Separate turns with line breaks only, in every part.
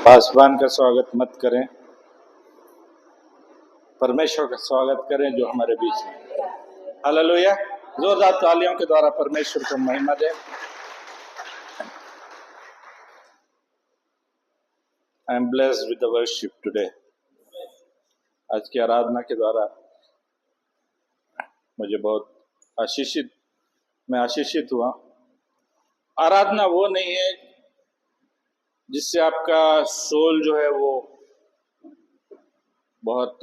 पासवान का स्वागत मत करें, परमेश्वर का स्वागत करें जो हमारे बीच में। हालेलुया। जोरदार तालियों के द्वारा परमेश्वर को महिमा दें। I am blessed with the worship today. आज की आराधना के द्वारा मुझे बहुत मैं आशीषित हुआ। आराधना वो नहीं है जिससे आपका सोल जो है वो बहुत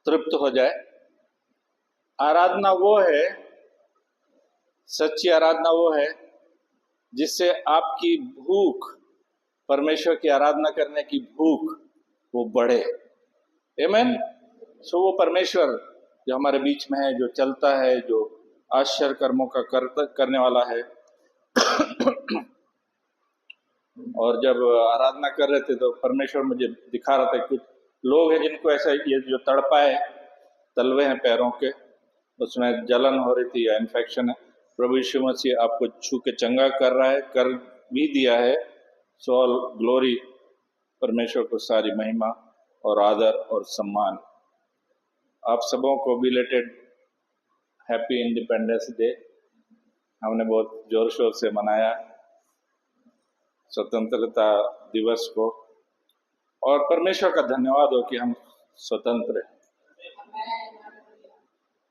तृप्त हो जाए। आराधना वो है, सच्ची आराधना वो है जिससे आपकी भूख, परमेश्वर की आराधना करने की भूख वो बढ़े। आमीन। सो वो परमेश्वर जो हमारे बीच में है, जो चलता है, जो आश्चर्य कर्मों का करने वाला है। और जब आराधना कर रहे थे तो परमेश्वर मुझे दिखा रहा था कुछ लोग हैं जिनको ऐसा ये जो तड़पा है, तलवे हैं पैरों के, उसमें जलन हो रही थी या इन्फेक्शन है। प्रभु यीशु मसीह आपको छू के चंगा कर रहा है, कर भी दिया है। सो ऑल ग्लोरी, परमेश्वर को सारी महिमा और आदर और सम्मान। आप सबों को बिलेटेड हैप्पी इंडिपेंडेंस डे। हमने बहुत जोर शोर से मनाया स्वतंत्रता दिवस को, और परमेश्वर का धन्यवाद हो कि हम स्वतंत्र हैं।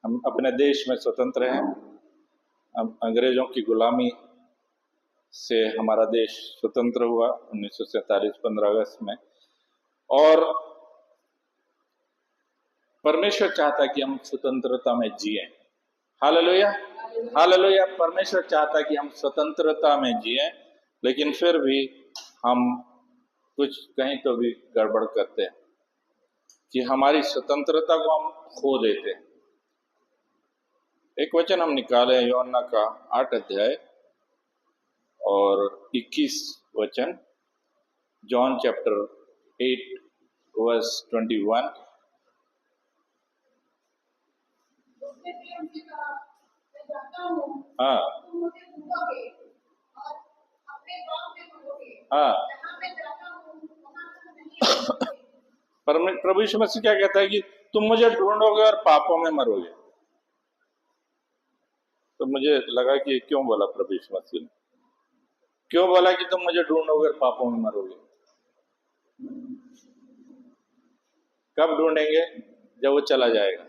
हम अपने देश में स्वतंत्र हैं। हम अंग्रेजों की गुलामी से हमारा देश स्वतंत्र हुआ 1947 15 अगस्त में, और परमेश्वर चाहता है कि हम स्वतंत्रता में जिएं। Hallelujah, hallelujah. परमेश्वर चाहता है कि हम स्वतंत्रता में जिएं, लेकिन फिर भी हम कुछ कहीं तो भी गड़बड़ करते हैं कि हमारी स्वतंत्रता को हम खो देते हैं। एक वचन हम निकाले यूहन्ना का 8 अध्याय और 21 वचन, जॉन चैप्टर 8 वर्स 21। हाँ हाँ। प्रभु यीशु मसीह क्या कहता है कि तुम मुझे ढूंढोगे और पापों में मरोगे। तो मुझे लगा कि क्यों बोला प्रभु यीशु मसीह ने, क्यों बोला कि तुम मुझे ढूंढोगे और पापों में मरोगे। कब ढूंढेंगे? जब वो चला जाएगा।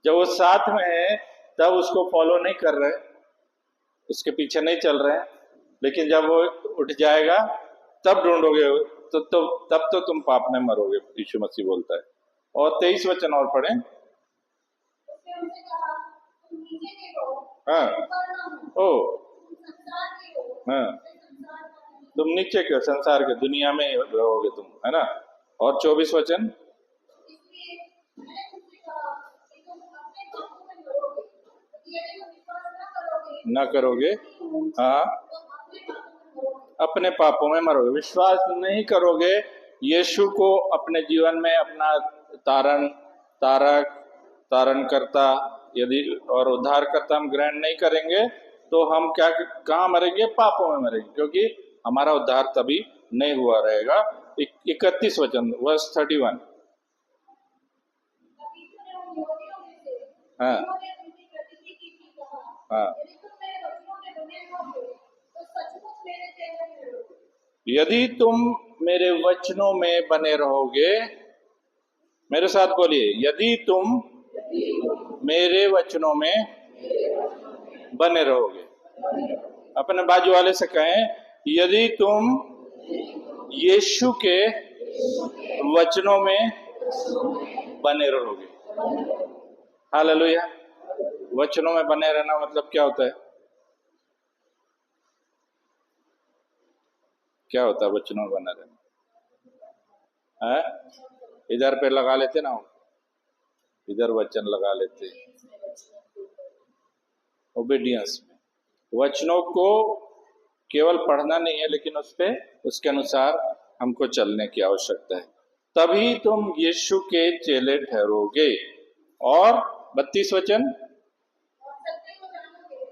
जब वो साथ में है तब उसको फॉलो नहीं कर रहे, उसके पीछे नहीं चल रहे हैं, लेकिन जब वो उठ जाएगा तब ढूंढोगे, तब तो तुम पाप में मरोगे, यीशु मसीह बोलता है। और 23 वचन और पढ़ें। हाँ ओ हाँ, तुम नीचे के, संसार के, दुनिया में रहोगे तुम, है ना। और 24 वचन, ना करोगे, हाँ, अपने पापों में मरोगे। विश्वास नहीं करोगे यीशु को अपने जीवन में अपना तारण करता यदि और उद्धार करता हम ग्रहण नहीं करेंगे तो हम कहाँ मरेंगे? पापों में मरेंगे, क्योंकि हमारा उद्धार तभी नहीं हुआ रहेगा। 31 वचन वर्स 31। हाँ हाँ, यदि तुम मेरे वचनों में बने रहोगे, मेरे साथ बोलिए, यदि तुम मेरे वचनों में बने रहोगे। अपने बाजू वाले से कहें, यदि तुम यीशु के वचनों में बने रहोगे। हालेलुया। वचनों में बने रहना मतलब क्या होता है? क्या होता है वचनों में बना रहना? है? इधर पे लगा लेते ना, इधर वचन लगा लेते, ओबीडियंस में। वचनों को केवल पढ़ना नहीं है, लेकिन उसके अनुसार हमको चलने की आवश्यकता है, तभी तुम यीशु के चेले ठहरोगे। और 32 वचन,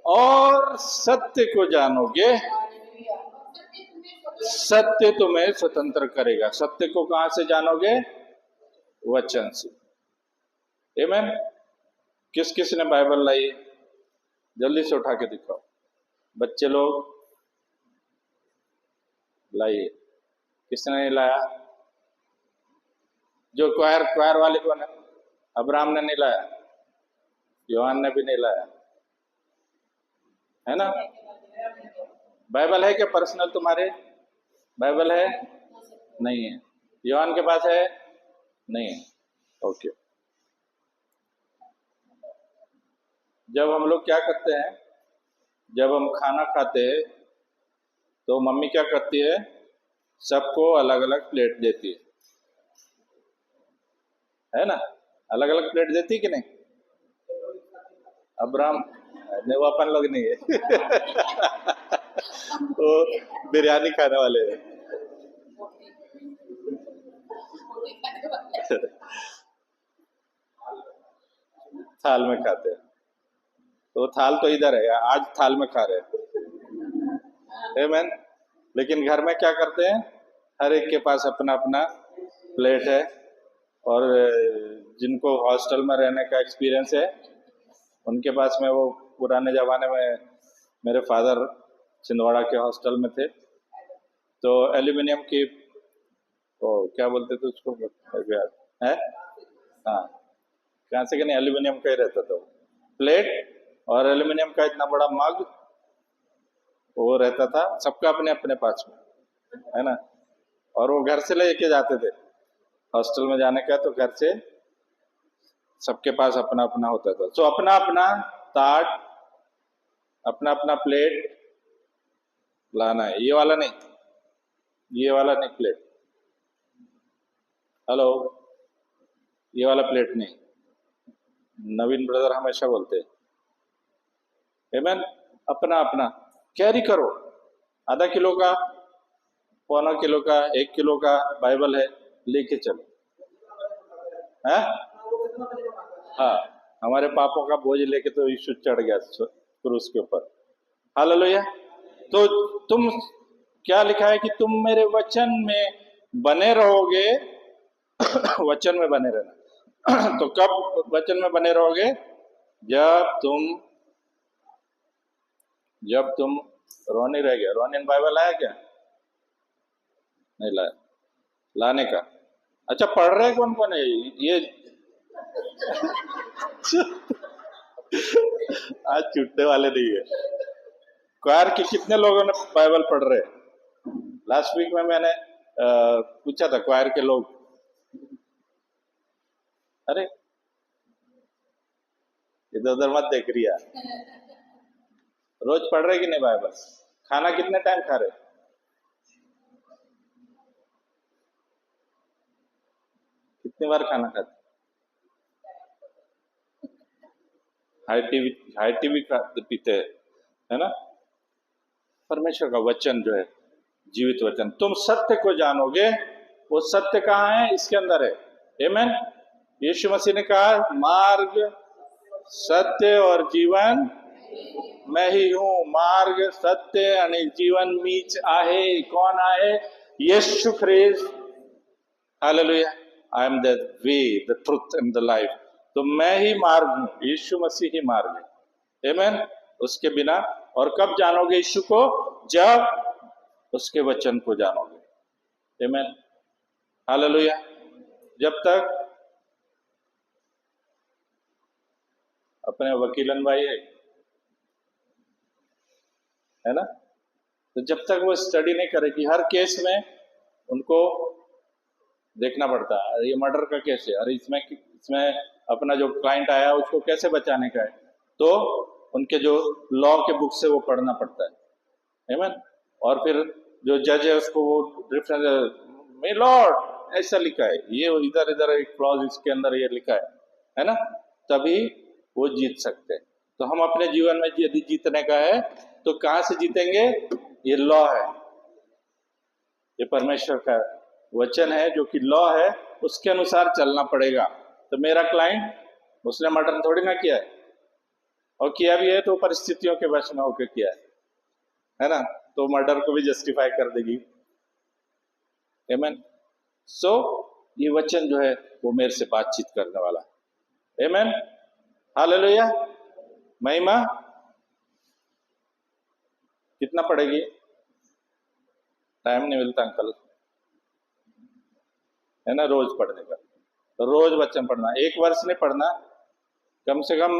और सत्य को जानोगे, सत्य तुम्हें स्वतंत्र करेगा। सत्य को कहां से जानोगे? वचन से। आमीन। किस किस ने बाइबल लाई? जल्दी से उठा के दिखाओ। बच्चे लोग लाइए। किसने नहीं लाया? जो क्वायर वाले कौन है? अब्राहम ने नहीं लाया, योहान ने भी नहीं लाया, है ना? बाइबल है क्या पर्सनल तुम्हारे? बाइबल है? नहीं है। योहान के पास है? नहीं है। ओके। जब हम लोग क्या करते हैं, जब हम खाना खाते हैं तो मम्मी क्या करती है? सबको अलग अलग प्लेट देती है ना? अलग अलग प्लेट देती कि नहीं? अब्राहम नहीं, वो अपन लोग नहीं है। वो बिरयानी खाने वाले हैं। थाल में खाते हैं। तो थाल तो इधर है, आज थाल में खा रहे हैं। आमीन। लेकिन घर में क्या करते हैं? हर एक के पास अपना अपना प्लेट है। और जिनको हॉस्टल में रहने का एक्सपीरियंस है उनके पास में, वो पुराने ज़माने में मेरे फादर छिंदवाड़ा के हॉस्टल में थे, तो एल्यूमिनियम की, वो क्या बोलते थे उसको, है? हाँ, कहाँ से कि नहीं, एल्यूमिनियम का ही रहता था प्लेट, और एल्यूमिनियम का इतना बड़ा मग वो रहता था, सबका अपने अपने पास में, है ना? और वो घर से लेके जाते थे हॉस्टल में जाने का, तो घर से सबके पास अपना अपना होता था। तो अपना अपना ताट, अपना अपना प्लेट लाना है। ये वाला नहीं, ये वाला नहीं प्लेट। हेलो, ये वाला प्लेट नहीं। नवीन ब्रदर हमेशा बोलते हैं आमीन। अपना अपना कैरी करो। आधा किलो का, पौना किलो का, 1 किलो का बाइबल है, लेके चलो। है? हाँ, हमारे पापों का बोझ लेके तो यीशु चढ़ गया क्रूस के ऊपर। हालेलुया। तो तुम, क्या लिखा है कि तुम मेरे वचन में बने रहोगे। वचन में बने रहना। तो कब वचन में बने रहोगे? जब तुम रोनी रह गया। रोनी ने बाइबल आया क्या? नहीं लाया। लाने का। अच्छा, पढ़ रहे कौन कौन है ये? आज छूटने वाले नहीं है। क्वायर के कितने लोगों ने बाइबल पढ़ रहे? लास्ट वीक में मैंने पूछा था क्वायर के लोग। अरे इधर उधर मत देख रही है। रोज पढ़ रहे कि नहीं बाइबल? खाना कितने टाइम खा रहे? कितनी बार खाना खाते? हाई टीवी पीते हैं, है ना? परमेश्वर का वचन जो है जीवित वचन। तुम सत्य को जानोगे। वो सत्य कहाँ है? इसके अंदर है। आमीन। यीशु मसीह ने कहा, मार्ग, सत्य और जीवन मैं ही हूँ। मार्ग, सत्य आणि जीवन मीच आहे। कौन आहे? यीशु ख्रिस्त। Hallelujah. I am the way, the truth and the life. तो मैं ही मार्ग हूँ, यीशु मसीह ही मार्ग है। आमीन। उसके बिना। और कब जानोगे यीशु को? जब उसके वचन को जानोगे। आमीन। हालेलुया। जब तक अपने वकीलन भाई है ना, तो जब तक वो स्टडी नहीं करेगी, हर केस में उनको देखना पड़ता है। अरे ये मर्डर का केस है, अरे इसमें इसमें अपना जो क्लाइंट आया उसको कैसे बचाने का है, तो उनके जो लॉ के बुक से वो पढ़ना पड़ता है। आमीन। और फिर जो जज है उसको वो रेफरेंस, मे लॉर्ड ऐसा लिखा है, ये इधर इधर एक क्लॉज इसके अंदर ये लिखा है ना? तभी वो जीत सकते हैं। तो हम अपने जीवन में यदि जीतने का है तो कहां से जीतेंगे? ये लॉ है, ये परमेश्वर का वचन है जो कि लॉ है, उसके अनुसार चलना पड़ेगा। तो मेरा क्लाइंट, उसने मर्डर थोड़ी ना किया है, और किया भी है तो परिस्थितियों के वश में होकर किया है ना? तो मर्डर को भी जस्टिफाई कर देगी आमेन। सो ये वचन जो है वो मेरे से बातचीत करने वाला है। आमेन, हालेलुया, महिमा। कितना पढ़ेगी? टाइम नहीं मिलता अंकल, है ना, रोज पढ़ने का। तो रोज वचन पढ़ना, एक वर्ष नहीं पढ़ना, कम से कम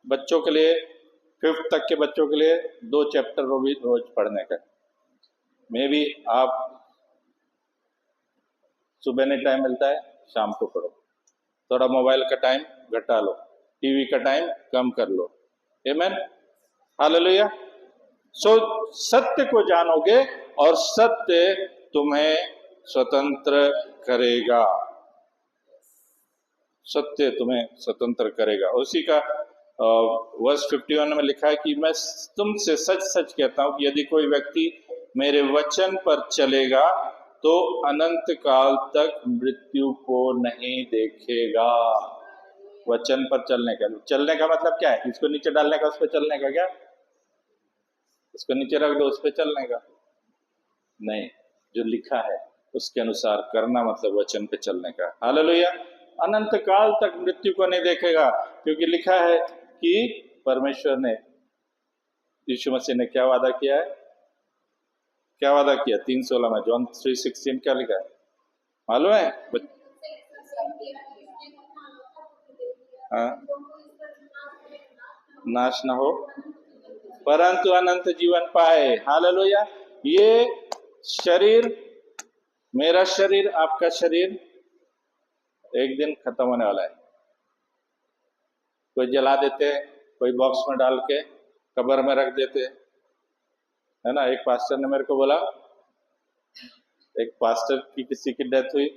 बच्चों के लिए, 5th तक के बच्चों के लिए 2 चैप्टर रोज पढ़ने का। मे भी आप सुबह नहीं टाइम मिलता है, शाम को पढ़ो, थोड़ा मोबाइल का टाइम घटा लो, टीवी का टाइम कम कर लो। आमेन, हालेलुया। सो सत्य को जानोगे और सत्य तुम्हें स्वतंत्र करेगा, सत्य तुम्हें स्वतंत्र करेगा। उसी का वर्स 51 में लिखा है कि मैं तुमसे सच सच कहता हूं कि यदि कोई व्यक्ति मेरे वचन पर चलेगा तो अनंत काल तक मृत्यु को नहीं देखेगा। वचन पर चलने का मतलब क्या है? इसको नीचे डालने का, उस पर चलने का? क्या इसको नीचे रख दो, उस पर चलने का नहीं, जो लिखा है उसके अनुसार करना, मतलब वचन पे चलने का। हालेलुया। अनंत काल तक मृत्यु को नहीं देखेगा, क्योंकि लिखा है कि परमेश्वर ने, यीशु मसीह ने क्या वादा किया है? क्या वादा किया? 3:16 में, जॉन 3:16 क्या लिखा है मालूम है? हाँ, नाश ना हो परंतु अनंत जीवन पाए। हालेलुया। ये शरीर, मेरा शरीर, आपका शरीर एक दिन खत्म होने वाला है। कोई जला देते, कोई बॉक्स में डाल के कब्र में रख देते, है ना। एक पास्टर ने मेरे को बोला, एक पास्टर की किसी की डेथ हुई,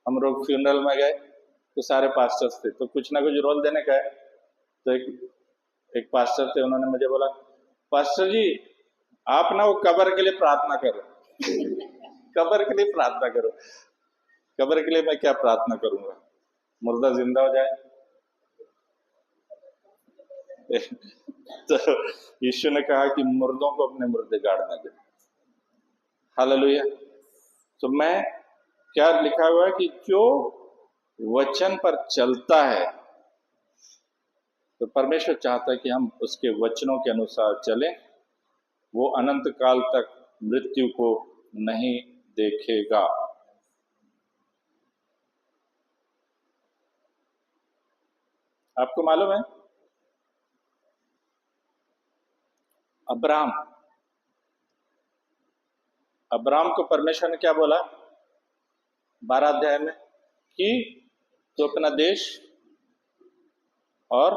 हम लोग फ्यूनरल में गए तो सारे पास्टर्स थे, तो कुछ ना कुछ रोल देने का है। तो एक पास्टर थे, उन्होंने मुझे बोला, पास्टर जी आप ना वो कब्र के लिए प्रार्थना करो। कब्र के लिए प्रार्थना करो। कब्र के लिए मैं क्या प्रार्थना करूंगा? मुर्दा जिंदा हो जाए। तो यीशु ने कहा कि मुर्दों को अपने मुर्दे गाड़ने दे। हालेलुया। तो मैं, क्या लिखा हुआ है कि जो वचन पर चलता है, तो परमेश्वर चाहता है कि हम उसके वचनों के अनुसार चलें, वो अनंत काल तक मृत्यु को नहीं देखेगा। आपको मालूम है अब्राहम को परमेश्वर ने क्या बोला 12 अध्याय में? कि तो अपना देश और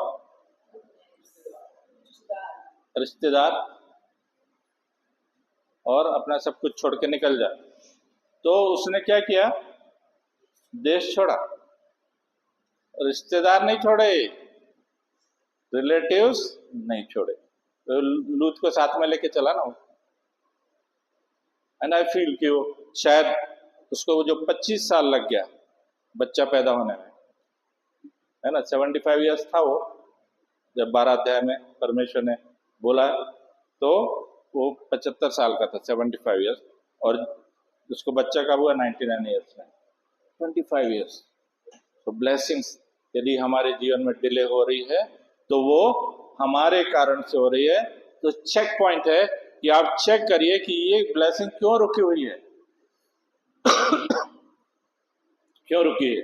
रिश्तेदार और अपना सब कुछ छोड़ के निकल जा। तो उसने क्या किया? देश छोड़ा, रिश्तेदार नहीं छोड़े, रिलेटिव्स नहीं छोड़े, तो लूत को साथ में लेके चला ना। एंड आई फील कि वो शायद उसको जो 25 साल लग गया बच्चा पैदा होने में, है ना, 75 ईयर्स था वो जब 12 अध्याय में परमेश्वर ने बोला, तो वो 75 साल का था, 75 ईयर्स, और उसको बच्चा कब हुआ? 99 ईयर्स में, 25 ईयर्स। तो ब्लेसिंग्स यदि हमारे जीवन में डिले हो रही है तो वो हमारे कारण से हो रही है। तो चेक पॉइंट है कि आप चेक करिए कि ये ब्लेसिंग क्यों रुकी हुई है, क्यों रुकी है।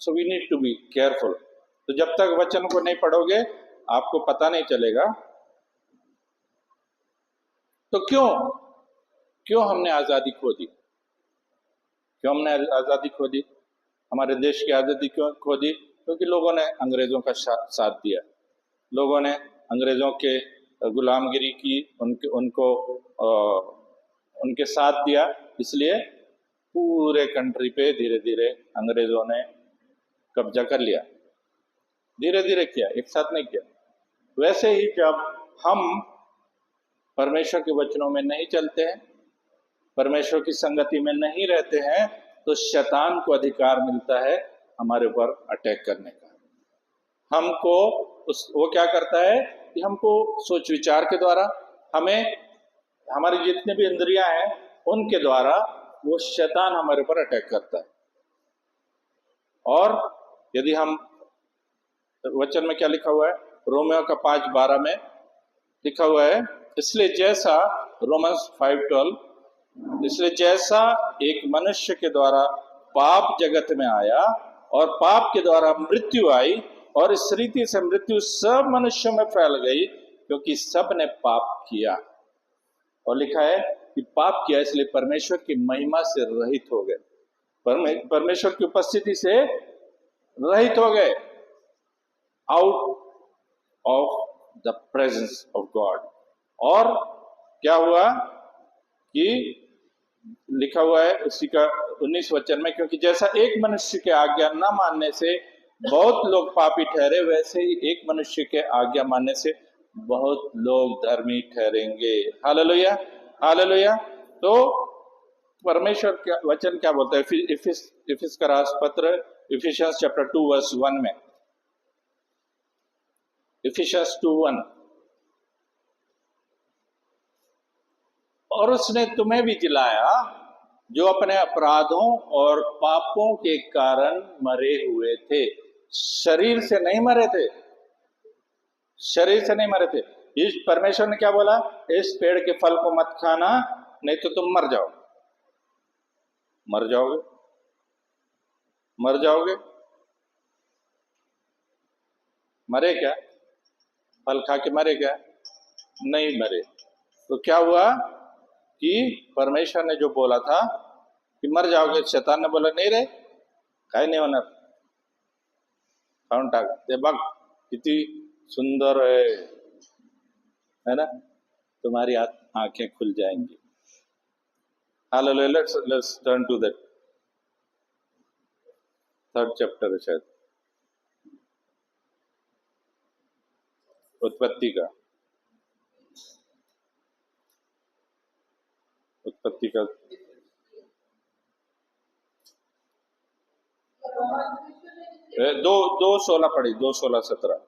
So we need to be careful. तो जब तक वचन को नहीं पढ़ोगे आपको पता नहीं चलेगा। तो क्यों हमने आजादी खो दी? क्यों हमने आजादी खो दी? हमारे देश की आजादी क्यों खो दी? क्योंकि लोगों ने अंग्रेजों का साथ दिया, लोगों ने अंग्रेजों के गुलामगिरी की, उनके साथ दिया, इसलिए पूरे कंट्री पे धीरे धीरे अंग्रेजों ने कब्जा कर लिया। धीरे धीरे किया, एक साथ नहीं किया। वैसे ही जब हम परमेश्वर के वचनों में नहीं चलते हैं, परमेश्वर की संगति में नहीं रहते हैं, तो शैतान को अधिकार मिलता है हमारे ऊपर अटैक करने का। हमको वो क्या करता है कि हमको सोच विचार के द्वारा, हमें हमारी जितने भी इंद्रियां हैं उनके द्वारा वो शैतान हमारे ऊपर अटैक करता है। और यदि हम वचन में क्या लिखा हुआ है, रोमियो का 5:12 में लिखा हुआ है, इसलिए जैसा रोमन्स 5:12, इसलिए जैसा एक मनुष्य के द्वारा पाप जगत में आया और पाप के द्वारा मृत्यु आई, और इस रीति से मृत्यु सब मनुष्यों में फैल गई क्योंकि सब ने पाप किया। और लिखा है कि पाप किया इसलिए परमेश्वर की महिमा से रहित हो गए, परमेश्वर की उपस्थिति से रहित हो गए, out of the presence of God. और क्या हुआ कि लिखा हुआ है उसी का 19 वचन में, क्योंकि जैसा एक मनुष्य के आज्ञा न मानने से बहुत लोग पापी ठहरे, वैसे ही एक मनुष्य के आज्ञा मानने से बहुत लोग धर्मी ठहरेंगे। Hallelujah, hallelujah. तो परमेश्वर का वचन क्या बोलता है इफिस का राष्ट्र पत्र, इफिशियंस चैप्टर 2 वर्स 1 में, इफिशियंस 2:1, और उसने तुम्हें भी जिलाया जो अपने अपराधों और पापों के कारण मरे हुए थे। शरीर से नहीं मरे थे, शरीर से नहीं मरे थे। इस परमेश्वर ने क्या बोला, इस पेड़ के फल को मत खाना नहीं तो तुम मर जाओ, मर जाओगे, मर जाओगे। मरे क्या? फल खा के मरे क्या? नहीं मरे। तो क्या हुआ कि परमेश्वर ने जो बोला था कि मर जाओगे, शैतान ने बोला नहीं रे, काय नहीं होना, खाऊन टाक ते बघ किती सुंदर है ना, तुम्हारी आंखें खुल जाएंगी। Hallelujah. Let's turn to that 3rd chapter है शायद, उत्पत्ति का, उत्पत्ति का 2:16 पढ़ी, 2:16-17।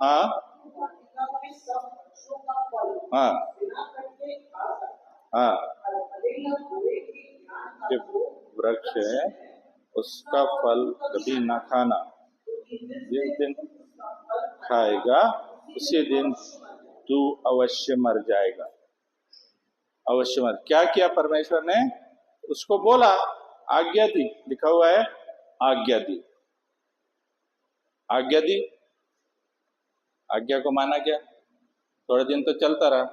हाँ हाँ हाँ, जो वृक्ष है उसका फल कभी ना खाना, जिस दिन खाएगा उसी दिन तू अवश्य मर जाएगा, अवश्य मर। क्या किया परमेश्वर ने? उसको बोला, आज्ञा दी, लिखा हुआ है आज्ञा दी, आज्ञा दी। आज्ञा को माना क्या? थोड़े दिन तो चलता रहा,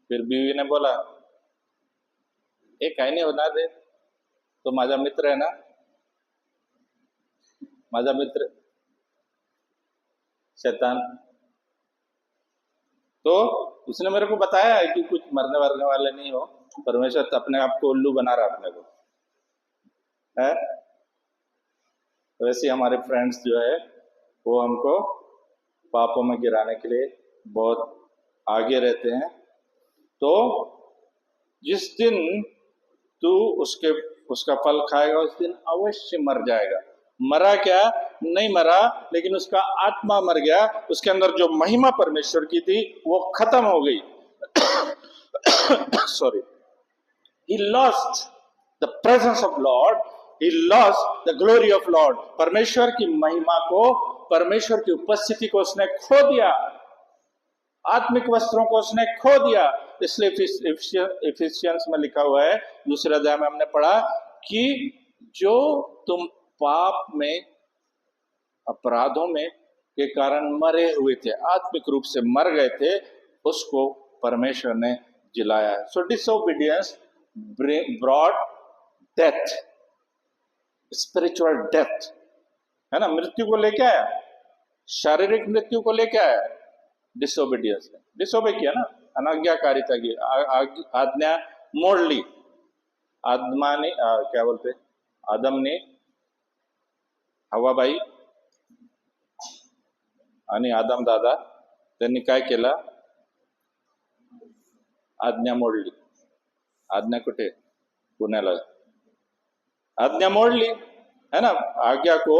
फिर बीवी ने बोला काय नाही होणार रे, तो माझा मित्र है ना, माझा मित्र शैतान, तो उसने मेरे को बताया है कि कुछ मरने वरने वाले नहीं हो, परमेश्वर तो अपने आप को उल्लू बना रहा अपने को है। वैसे हमारे फ्रेंड्स जो है वो हमको पापों में गिराने के लिए बहुत आगे रहते हैं। तो जिस दिन तू उसका फल खाएगा उस दिन अवश्य मर जाएगा। मरा क्या? नहीं मरा, लेकिन उसका आत्मा मर गया, उसके अंदर जो महिमा परमेश्वर की थी वो खत्म हो गई। Sorry, he lost the presence of Lord, he lost the glory of Lord। परमेश्वर की महिमा को, परमेश्वर की उपस्थिति को उसने खो दिया, आत्मिक वस्त्रों को उसने खो दिया। इसलिए इफिसियंस में लिखा हुआ है 2 अध्याय में हमने पढ़ा कि जो तुम पाप में, अपराधों में के कारण मरे हुए थे, आत्मिक रूप से मर गए थे, उसको परमेश्वर ने जिलाया। So disobedience brought death, spiritual death, है ना, मृत्यु को लेके आया, शारीरिक मृत्यु को लेके आया। डिसोबीडियंस ने डिसोबे किया ना, अनाज्ञाकारिता की, आज्ञा मोड़ ली। आदमा ने क्या बोलते, आदम ने हवाबाई आणि आदम दादा त्यांनी काय केलं? आज्ञा मोडली। आज्ञा कुठे? पुण्याला आज्ञा मोड़ ली, है ना, आज्ञा को।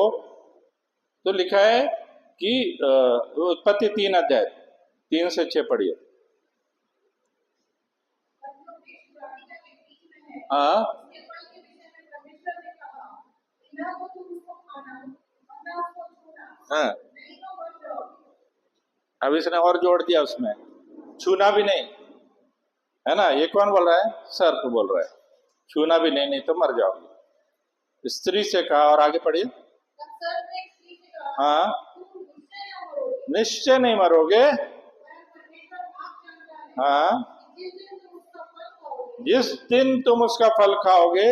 तो लिखा है कि उत्पत्ति 3 अध्याय 3 से 6 पढ़िए। हाँ हाँ, अब इसने और जोड़ दिया उसमें, छूना भी नहीं, है ना। ये कौन बोल रहा है? सर्प बोल रहा है, छूना भी नहीं, नहीं तो मर जाओगे। स्त्री से कहा, और आगे पढ़िए। हाँ, निश्चय नहीं मरोगे। हाँ, जिस दिन तुम उसका फल खाओगे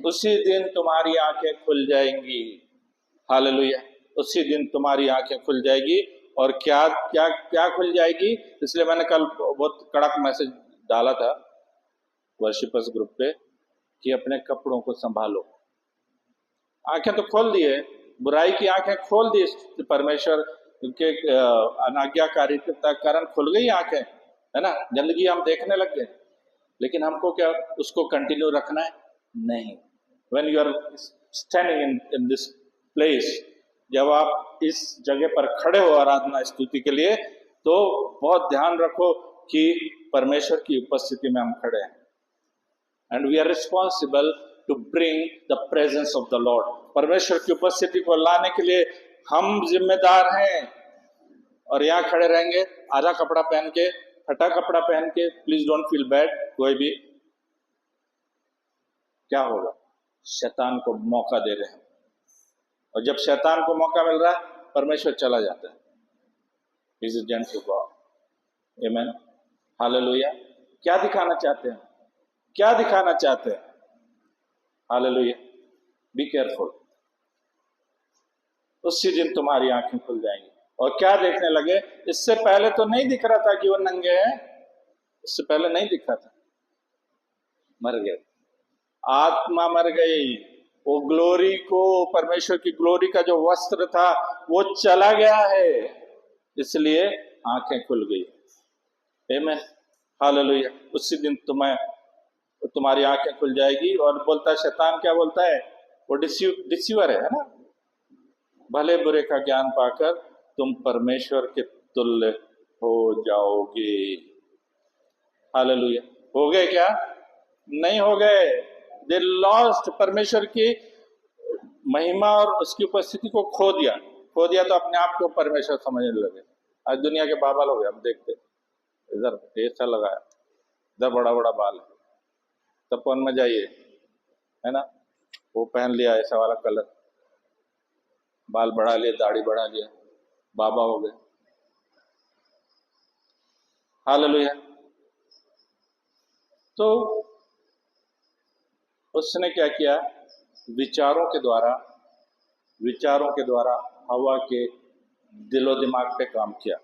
उसी दिन तुम्हारी आंखें खुल जाएंगी। हालेलुया। उसी दिन तुम्हारी आंखें खुल जाएगी। और क्या क्या क्या खुल जाएगी? इसलिए मैंने कल बहुत कड़क मैसेज डाला था वर्शिपर्स ग्रुप पे कि अपने कपड़ों को संभालो। आंखें तो खोल दिए, बुराई की आंखें खोल दी परमेश्वर के अनाज्ञाकारिता के कारण खुल गई आंखें, है ना। गंदगी हम देखने लग गए, लेकिन हमको क्या उसको कंटिन्यू रखना है? नहीं। When you are standing in this place, जब आप इस जगह पर खड़े हो आराधना स्तुति के लिए, तो बहुत ध्यान रखो कि परमेश्वर की उपस्थिति में हम खड़े हैं। And we are responsible to bring the presence of the Lord. परमेश्वर की उपस्थिति को लाने के लिए हम जिम्मेदार हैं। और यहाँ खड़े रहेंगे आधा कपड़ा पहन के, फटा कपड़ा पहन के, प्लीज डोंट फील बैड, कोई भी, क्या होगा? शैतान को मौका दे रहे हैं। और जब शैतान को मौका मिल रहा है, परमेश्वर चला जाता है। Is it gent to God. Amen, hallelujah. क्या दिखाना चाहते हैं? क्या दिखाना चाहते हैं? हालेलुया। Be careful. उसी दिन तुम्हारी आंखें खुल जाएंगी। और क्या देखने लगे? इससे पहले तो नहीं दिख रहा था कि वो नंगे हैं, इससे पहले नहीं दिखा था। मर गए, आत्मा मर गई। वो ग्लोरी को, परमेश्वर की ग्लोरी का जो वस्त्र था वो चला गया है, इसलिए आंखें खुल गई। आमीन, हालेलुया। उसी दिन तुम्हारी आंखें खुल जाएगी। और बोलता है शैतान, क्या बोलता है? वो डिसीवर है ना। भले बुरे का ज्ञान पाकर तुम परमेश्वर के तुल्य हो जाओगे। हालेलुया। हो गए क्या? नहीं हो गए। They lost. परमेश्वर की महिमा और उसकी उपस्थिति को खो दिया। खो दिया तो अपने आप को परमेश्वर समझने लगे। आज दुनिया के बाबा लोग हम देखते, इधर ऐसा लगाया, इधर बड़ा बड़ा बाल है, तपोवन में जाइए, है ना, वो पहन लिया ऐसा वाला कलर, बाल बढ़ा लिए, दाढ़ी बढ़ा लिया, बाबा हो गए। हालेलुया। तो उसने क्या किया? विचारों के द्वारा हवा के दिलो दिमाग पे काम किया।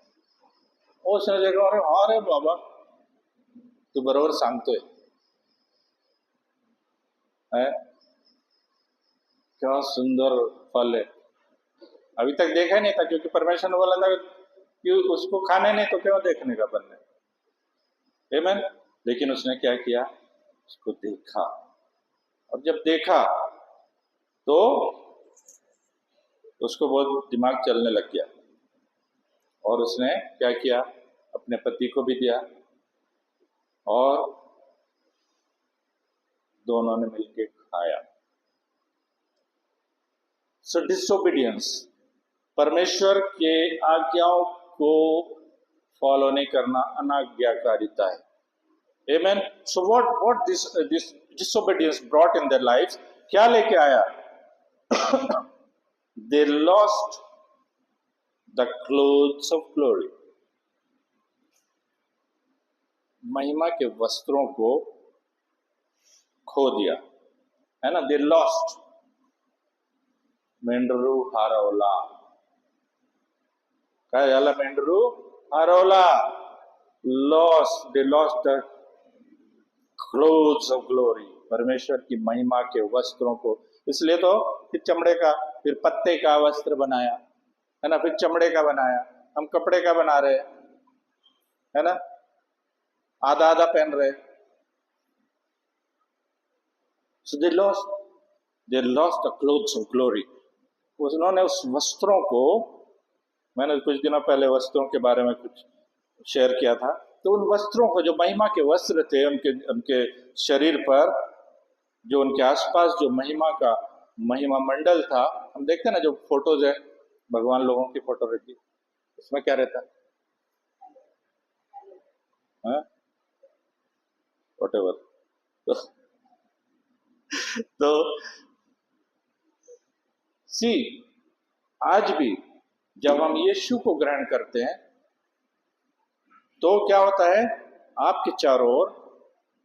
उसने देखा, अरे हाँ रे बाबा, तू बरोबर सांगतोय, है, क्या सुंदर फल है। अभी तक देखा ही नहीं था, क्योंकि परमेश्वर ने बोला था कि उसको खाने नहीं, तो क्यों देखने का बनने। आमीन। लेकिन उसने क्या किया? उसको देखा। और जब देखा तो उसको बहुत दिमाग चलने लग गया। और उसने क्या किया? अपने पति को भी दिया, और दोनों ने मिलकर खाया। सो डिसोबीडियंस, परमेश्वर के आज्ञाओं को फॉलो नहीं करना, अनाज्ञाकारिता है। Amen. So what this disobedience brought in their lives? क्या लेके आया? They lost the clothes of glory. महिमा के वस्त्रों को खो दिया, है ना। They lost. मेंढरू हारवला, काय झाला? मेंढरू हारवला. Lost. They lost the clothes of glory. परमेश्वर की महिमा के वस्त्रों को। इसलिए तो फिर चमड़े का, फिर पत्ते का वस्त्र बनाया, है ना, फिर चमड़े का बनाया। हम कपड़े का बना रहे, है ना, आधा आधा पहन रहे। So they lost the clothes of glory. उन्होंने उस वस्त्रों को, मैंने कुछ दिनों पहले वस्त्रों के बारे में कुछ शेयर किया था, तो उन वस्त्रों को, जो महिमा के वस्त्र थे उनके उनके शरीर पर, जो उनके आसपास जो महिमा मंडल था, हम देखते हैं ना जो फोटोज है, भगवान लोगों की फोटो रहती है, उसमें क्या रहता है, व्हाटएवर। तो सी, आज भी जब हम यीशु को ग्रहण करते हैं तो क्या होता है, आपके चारों ओर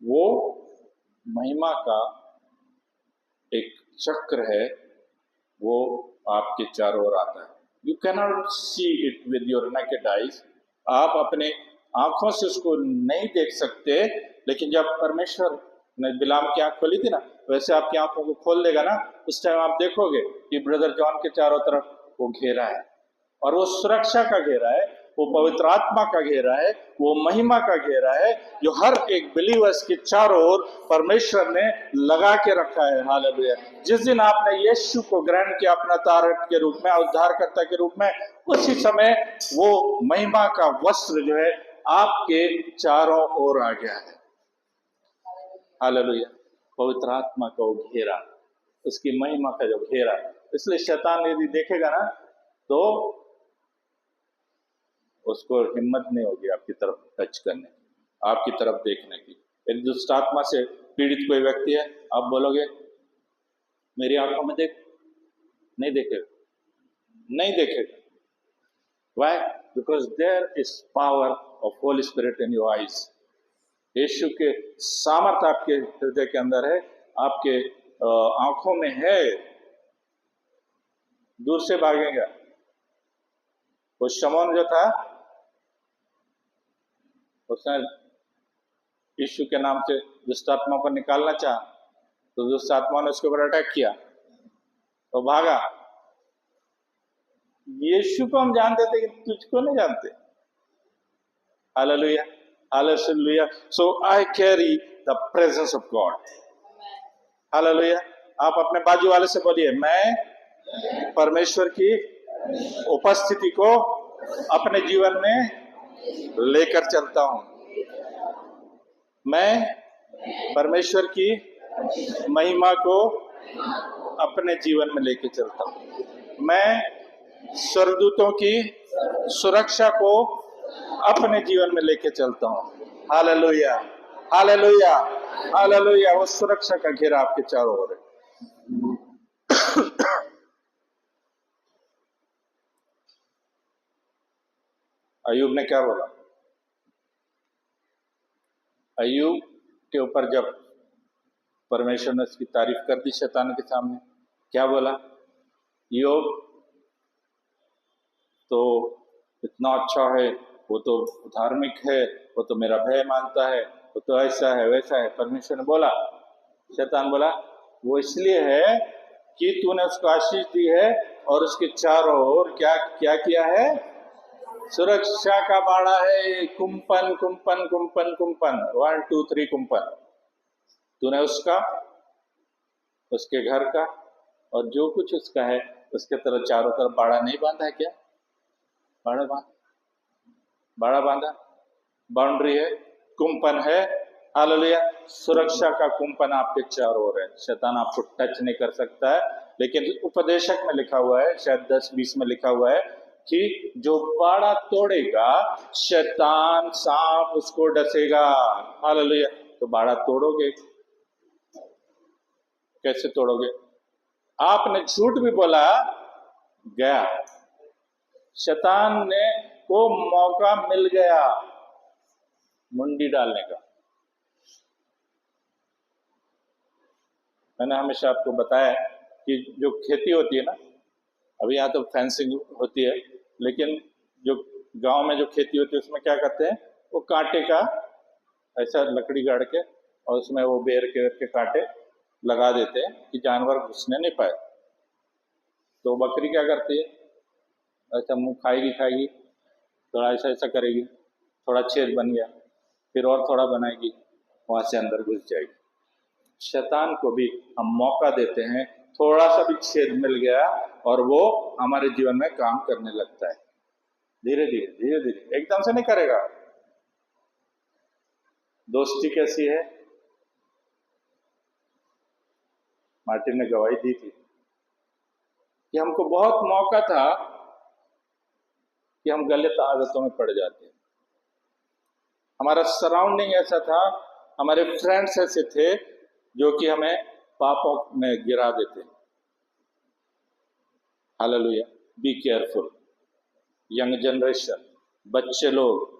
वो महिमा का एक चक्र है, वो आपके चारों ओर आता है। You cannot see it with your naked eyes, आप अपने आंखों से उसको नहीं देख सकते, लेकिन जब परमेश्वर ने बिलाम की आंख खोली थी ना, वैसे आपकी आंखों को खोल देगा ना, उस टाइम आप देखोगे कि ब्रदर जॉन के चारों तरफ वो घेरा है, और वो सुरक्षा का घेरा है, वो पवित्र आत्मा का घेरा है, वो महिमा का घेरा है, जो हर एक बिलीवर्स के चारों ओर परमेश्वर ने लगा के रखा है। हालेलुया। जिस दिन आपने यीशु को ग्रहण किया अपना तारक के रूप में, उद्धारकर्ता के रूप में, उसी समय वो महिमा का वस्त्र जो है आपके चारों ओर आ गया है। हालेलुया। पवित्र आत्मा का वो घेरा, उसकी महिमा का जो घेरा, इसलिए शैतान यदि देखेगा ना तो उसको हिम्मत नहीं होगी आपकी तरफ टच करने, आपकी तरफ देखने की। यदि दुष्ट आत्मा से पीड़ित कोई व्यक्ति है, आप बोलोगे मेरी आंखों में देख, नहीं देखेगा, नहीं देखेगा। Why? Because there is power of holy spirit in your eyes. यीशु के सामर्थ आपके हृदय के अंदर है, आपके आंखों में है, दूर से भागेगा। वो शमौन जो था, उसने यीशु के नाम से दुष्ट आत्मा को निकालना चाहा, तो दुष्ट आत्मा ने उसके ऊपर अटैक किया तो भागा। यीशु को हम जानते थे कि तुझको नहीं जानते। Hallelujah, hallelujah. So I carry the presence of God. Hallelujah. आप अपने बाजू वाले से बोलिए, मैं परमेश्वर की उपस्थिति को अपने जीवन में लेकर चलता हूं। मैं परमेश्वर की महिमा को अपने जीवन में लेकर चलता हूं। मैं स्वर्गदूतों की सुरक्षा को अपने जीवन में लेकर चलता हूं। Hallelujah, hallelujah, hallelujah. वो सुरक्षा का घेरा आपके चारों ओर है। अय्यूब ने क्या बोला? अय्यूब के ऊपर जब परमेश्वर ने उसकी तारीफ कर दी शैतान के सामने, क्या बोला? अय्यूब तो इतना अच्छा है, वो तो धार्मिक है, वो तो मेरा भय मानता है, वो तो ऐसा है वैसा है। परमेश्वर ने बोला, शैतान बोला, वो इसलिए है कि तूने उसको आशीष दी है और उसके चारों ओर क्या क्या किया है? सुरक्षा का बाड़ा है। कुंपन कुंपन कुंपन कुंपन, 1 2 3 कुंपन। तूने उसका, उसके घर का और जो कुछ उसका है उसके तरफ चारों तरफ बाड़ा नहीं बांधा है क्या? बाड़ा बांधा, बाउंड्री है, कुंपन है। हालेलुया। सुरक्षा का कुंपन आपके चारों ओर है, शैतान आपको टच नहीं कर सकता है। लेकिन उपदेशक में लिखा हुआ है, शायद 10-20 में लिखा हुआ है कि जो बाड़ा तोड़ेगा शैतान सांप उसको डसेगा। हालेलुया। तो बाड़ा तोड़ोगे, कैसे तोड़ोगे? आपने झूठ भी बोला, गया, शैतान ने को मौका मिल गया मुंडी डालने का। मैंने हमेशा आपको बताया कि जो खेती होती है ना, अभी यहाँ तो फेंसिंग होती है, लेकिन जो गांव में जो खेती होती है उसमें क्या करते हैं, वो कांटे का ऐसा लकड़ी गाड़ के और उसमें वो बेर के कांटे लगा देते हैं कि जानवर घुसने नहीं पाए। तो बकरी क्या करती है, ऐसा मुंह खाएगी, थोड़ा ऐसा ऐसा करेगी, थोड़ा छेद बन गया, फिर और थोड़ा बनाएगी, वहां से अंदर घुस जाएगी। शैतान को भी हम मौका देते हैं, थोड़ा सा भी छेद मिल गया और वो हमारे जीवन में काम करने लगता है। धीरे धीरे धीरे धीरे, एकदम से नहीं करेगा। दोस्ती कैसी है? मार्टिन ने गवाही दी थी कि हमको बहुत मौका था कि हम गलत आदतों में पड़ जाते। हमारा सराउंडिंग ऐसा था, हमारे फ्रेंड्स ऐसे थे जो कि हमें पापों में गिरा देते। Hallelujah. Be careful, young generation, बच्चे लोग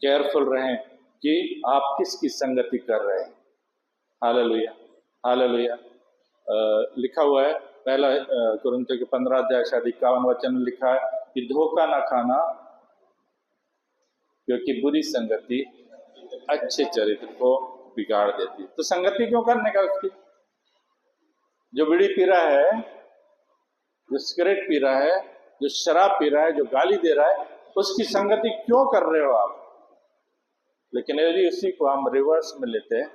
केयरफुल रहें कि आप किसकी संगति कर रहे हैं। Hallelujah, hallelujah. लिखा हुआ है पहला कुरिन्थियों के 15 अध्याय शायद 51 वचन में लिखा है कि धोखा ना खाना, क्योंकि बुरी संगति अच्छे चरित्र को बिगाड़ देती है। तो संगति क्यों करने का उसकी? जो बीड़ी पी रहा है, जो सिगरेट पी रहा है, जो शराब पी रहा है, जो गाली दे रहा है, उसकी संगति क्यों कर रहे हो आप? लेकिन यदि उसी को हम रिवर्स में लेते हैं,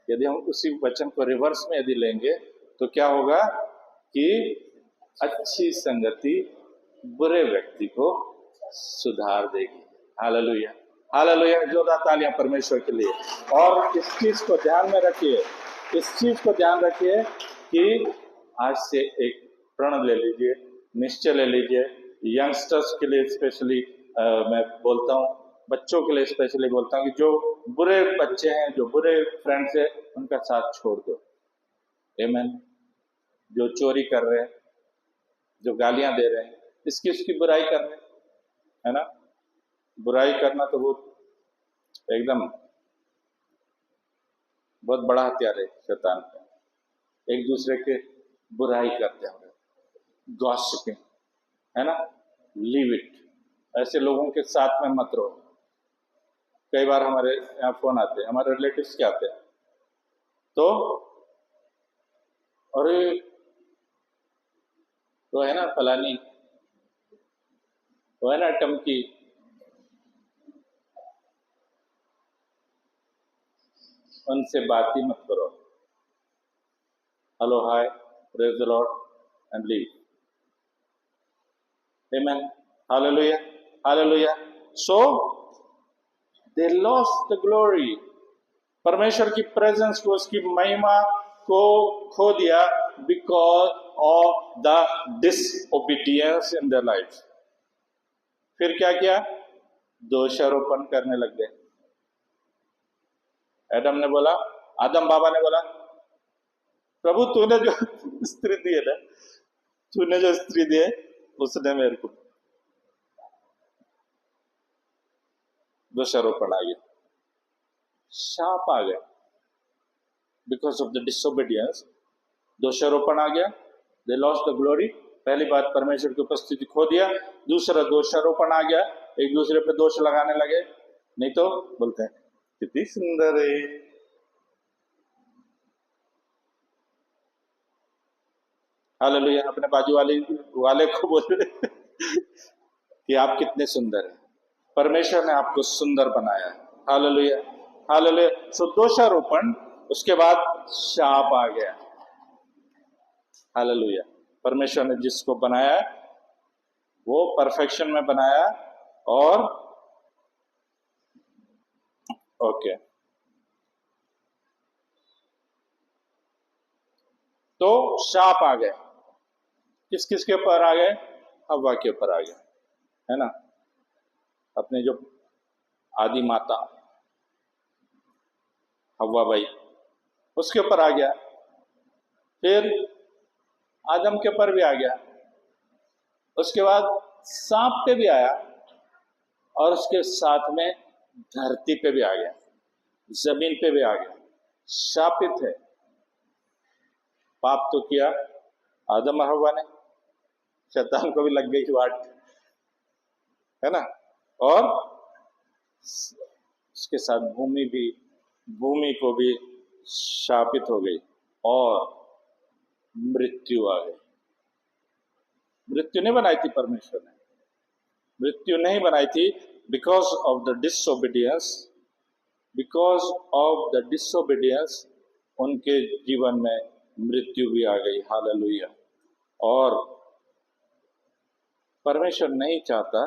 यदि हम उसी वचन को रिवर्स में यदि लेंगे तो क्या होगा कि अच्छी संगति बुरे व्यक्ति को सुधार देगी। Hallelujah, hallelujah. जोरदार तालियां परमेश्वर के लिए। और इस चीज को ध्यान में रखिए, इस चीज को ध्यान रखिए कि आज से एक प्रण ले लीजिए, निश्चय ले लीजिए। यंगस्टर्स के लिए स्पेशली मैं बोलता हूँ, बच्चों के लिए स्पेशली बोलता हूँ कि जो बुरे बच्चे हैं, जो बुरे फ्रेंड्स हैं, उनका साथ छोड़ दो। आमीन। जो चोरी कर रहे हैं, जो गालियां दे रहे हैं, इसकी उसकी बुराई कर रहे हैं, है ना। बुराई करना तो वो एकदम बहुत बड़ा हथियार है शैतान का। एक दूसरे के बुराई करते हैं, गॉसिपिंग, है ना। लीव इट, ऐसे लोगों के साथ में मत रहो। कई बार हमारे यहाँ फोन आते हैं, हमारे रिलेटिव्स के आते हैं, तो अरे वो है ना फलानी, वो है ना टमकी, उनसे बात ही मत करो। Hello, hi, praise the Lord and leave. Amen, hallelujah, hallelujah. So they lost the glory, परमेश्वर की प्रेजेंस को, उसकी महिमा को खो दिया because of the disobedience in their life. फिर क्या किया? दोषारोपण करने लग गए। एडम ने बोला, आदम बाबा ने बोला, प्रभु तूने जो स्त्री दी है ना, तूने जो स्त्री दी है उसने मेरे को, दोषारोपण आ गया, शाप आ गया बिकॉज ऑफ द डिसोबीडियंस। दोषारोपण आ गया, दे लॉस्ट द ग्लोरी। पहली बात, परमेश्वर की उपस्थिति खो दिया। दूसरा, दोषारोपण आ गया, एक दूसरे पे दोष लगाने लगे। नहीं तो बोलते हैं कितनी सुंदर है, हालेलुया। अपने बाजू वाले को बोल कि आप कितने सुंदर हैं, परमेश्वर ने आपको सुंदर बनाया है। Hallelujah, hallelujah. सो दोषारोपण, उसके बाद शाप आ गया। हालेलुया। परमेश्वर ने जिसको बनाया वो परफेक्शन में बनाया, और ओके, तो शाप आ गया। किस किस के ऊपर आ गए? हव्वा के ऊपर आ गया, है ना। अपने जो आदि माता हव्वा भाई, उसके ऊपर आ गया। फिर आदम के ऊपर भी आ गया, उसके बाद सांप पे भी आया, और उसके साथ में धरती पे भी आ गया, जमीन पे भी आ गया। शापित है। पाप तो किया आदम और हव्वा ने, शैतान को भी लग गई वाट, है ना। और उसके साथ भूमि को भी शापित हो गई, और मृत्यु आ गई। मृत्यु नहीं बनाई थी परमेश्वर ने, मृत्यु नहीं बनाई थी। Because of the disobedience, because of the disobedience उनके जीवन में मृत्यु भी आ गई। हालेलुया। और परमेश्वर नहीं चाहता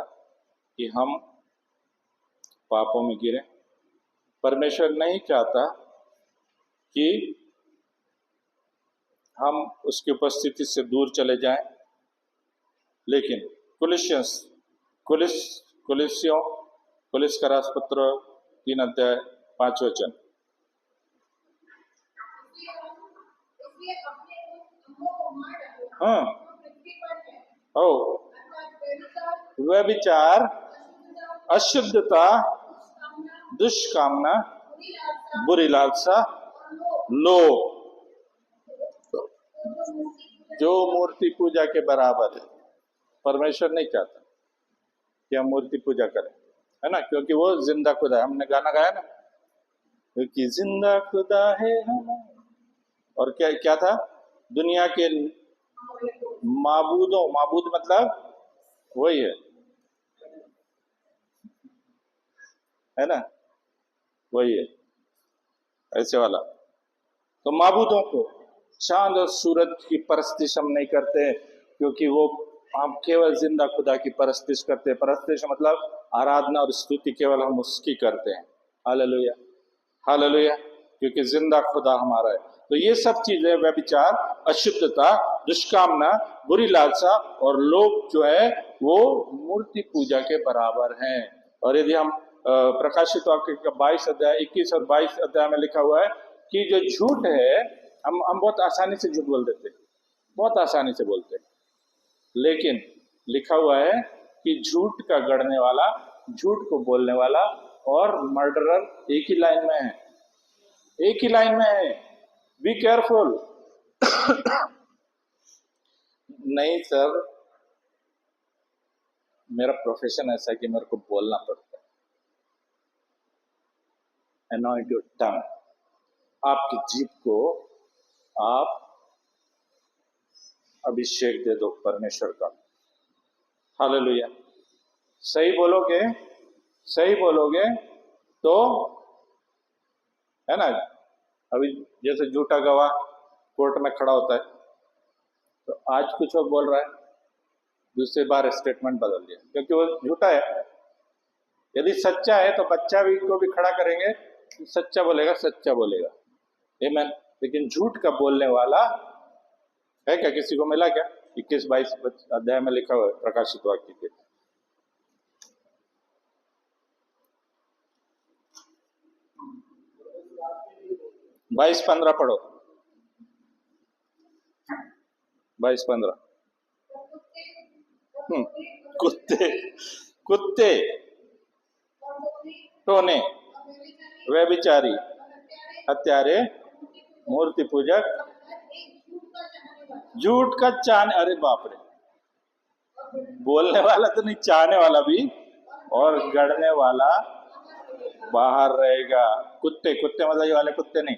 कि हम पापों में गिरें। परमेश्वर नहीं चाहता कि हम उसकी उपस्थिति से दूर चले जाएं। लेकिन कुलिस का राजपत्र 3 अध्याय 5 वचन, हाँ, ओ व्यभिचार, अशुद्धता, दुष्कामना, बुरी लालसा, लोभ, जो मूर्ति पूजा के बराबर है। परमेश्वर नहीं चाहता कि हम मूर्ति पूजा करें, है ना, क्योंकि वो जिंदा खुदा है। हमने गाना गाया ना, क्योंकि जिंदा खुदा है हम। और क्या क्या था? दुनिया के माबूद मतलब वही है ना, वही है, ऐसे वाला। तो माबूदों को, चांद और सूरज की परस्तिश हम नहीं करते, क्योंकि वो हम केवल जिंदा खुदा की परस्तिश करते हैं। परस्तिश मतलब आराधना और स्तुति केवल हम उसकी करते हैं। हालेलुया, हालेलुया, क्योंकि जिंदा खुदा हमारा है। तो ये सब चीजें, व्यभिचार, अशुद्धता, दुष्कामना, बुरी लालसा और लोभ जो है वो मूर्ति पूजा के बराबर हैं। और यदि हम प्रकाशित वाक्य का 22 अध्याय 21 और 22 अध्याय में लिखा हुआ है कि जो झूठ है, हम बहुत आसानी से झूठ बोल देते हैं, बहुत आसानी से बोलते हैं। लेकिन लिखा हुआ है कि झूठ का गढ़ने वाला, झूठ को बोलने वाला और मर्डरर एक ही लाइन में है, एक ही लाइन में है। Be careful. नहीं सर, मेरा प्रोफेशन ऐसा है कि मेरे को बोलना पड़ता है। अनॉइंट योर टंग, आपकी जीभ को आप अभिषेक दे दो परमेश्वर का। हालेलुया। सही बोलोगे, सही बोलोगे तो, है ना। अभी जैसे झूठा गवाह कोर्ट में खड़ा होता है, तो आज कुछ और बोल रहा है, दूसरी बार स्टेटमेंट बदल दिया, क्योंकि वो झूठा है। यदि सच्चा है तो बच्चा भी को भी खड़ा करेंगे, सच्चा बोलेगा, सच्चा बोलेगा, आमीन। लेकिन झूठ का बोलने वाला है क्या? किसी को मिला क्या? 21-22 अध्याय में लिखा हुआ है प्रकाशित वाक्य के। 22-15 पढ़ो, 22-15। कुत्ते, कुत्ते, टोने, व्यभिचारी, हत्यारे, मूर्ति पूजक, झूठ का चाहने, अरे बाप रे, बोलने वाला तो नहीं, चाहने वाला भी और गढ़ने वाला बाहर रहेगा। कुत्ते, कुत्ते मतलब ये वाले कुत्ते नहीं,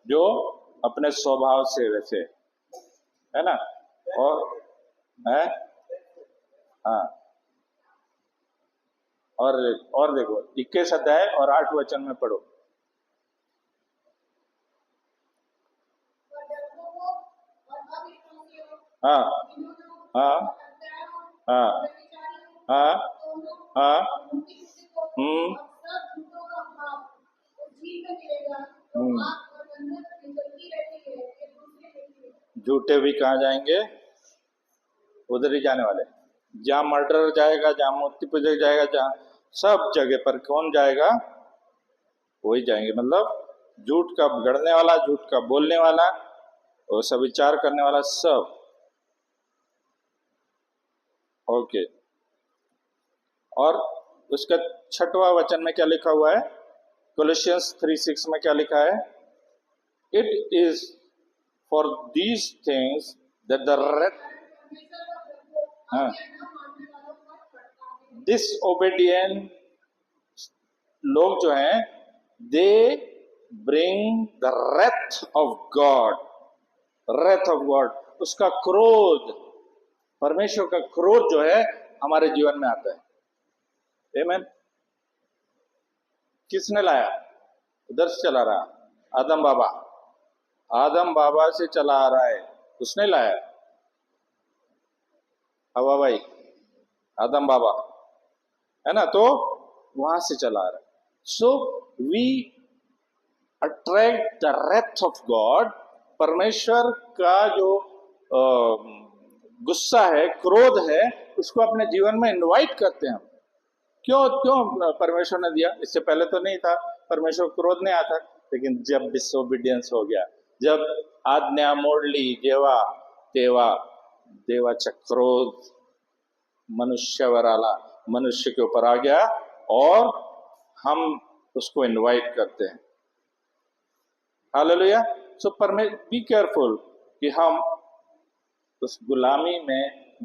जो अपने स्वभाव से वैसे, है ना। है, हाँ। और देखो 21 अध्याय और 8 वचन में पढ़ो। हाँ, हाँ, हाँ, हाँ, हाँ, झूठे भी कहाँ जाएंगे? उधर ही जाने वाले। जहाँ मर्डर जाएगा, जहाँ मूर्ति पूजक जाएगा, जहाँ सब जगह पर कौन जाएगा? वही जाएंगे। मतलब झूठ का गढ़ने वाला, झूठ का बोलने वाला और सब विचार करने वाला, सब। ओके। और उसका 6वां वचन में क्या लिखा हुआ है? कोलोसियंस 3:6 में क्या लिखा है? It is for these things that the disobedient लोग जो हैं, they bring the wrath of God, wrath of God, उसका क्रोध, परमेश्वर का क्रोध जो है हमारे जीवन में आता है। आमीन। किसने लाया? उधर से चला रहा, आदम बाबा, आदम बाबा से चला आ रहा है, उसने लाया। हवा भाई, आदम बाबा, है ना, तो वहां से चला आ रहा है। So we attract the wrath of God. परमेश्वर का जो गुस्सा है, क्रोध है, उसको अपने जीवन में इनवाइट करते हैं हम। क्यों क्यों परमेश्वर ने दिया? इससे पहले तो नहीं था, परमेश्वर क्रोध नहीं आता। लेकिन जब डिसोबीडियंस हो गया, जब आज्ञा मोड़ ली जेवा तेवा, देवाचा क्रोध मनुष्यवर आला, मनुष्य के ऊपर आ गया, और हम उसको इनवाइट करते हैं। हालेलुया। सो बी केयरफुल कि हम उस गुलामी में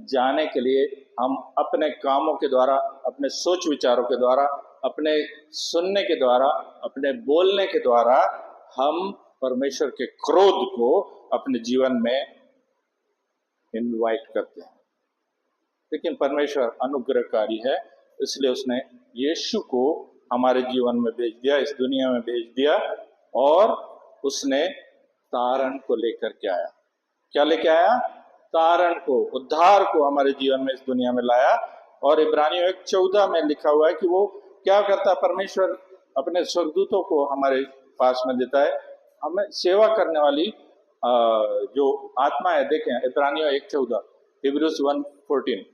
जाने के लिए हम अपने कामों के द्वारा, अपने सोच विचारों के द्वारा, अपने सुनने के द्वारा, अपने बोलने के द्वारा हम परमेश्वर के क्रोध को अपने जीवन में इनवाइट करते हैं। लेकिन परमेश्वर अनुग्रहकारी है, इसलिए उसने यीशु को हमारे जीवन में भेज दिया, इस दुनिया में भेज दिया, और उसने तारण को लेकर के आया। क्या लेके आया? तारण को, उद्धार को हमारे जीवन में इस दुनिया में लाया। और इब्रानियों 1:14 में लिखा हुआ है कि वो क्या करता है? परमेश्वर अपने स्वर्गदूतों को हमारे पास में देता है, हमें सेवा करने वाली जो आत्मा है। देखें इब्रानियों 1:14, हिब्रूज 1:14।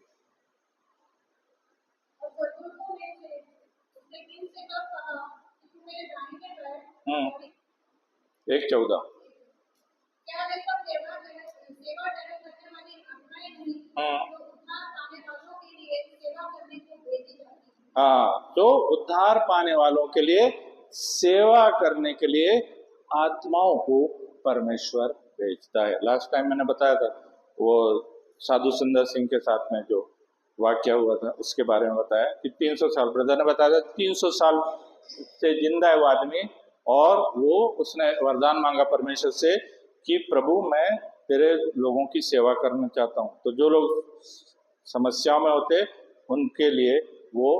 1:14। हाँ, तो उद्धार पाने वालों के लिए, सेवा करने के लिए आत्माओं को परमेश्वर भेजता है। लास्ट टाइम मैंने बताया था, वो साधु सुंदर सिंह के साथ में जो वाक्य हुआ था उसके बारे में बताया कि 300 साल, ब्रदर ने बताया था 300 साल से जिंदा है वो आदमी, और वो उसने वरदान मांगा परमेश्वर से कि प्रभु मैं तेरे लोगों की सेवा करना चाहता हूँ। तो जो लोग समस्याओं में होते उनके लिए वो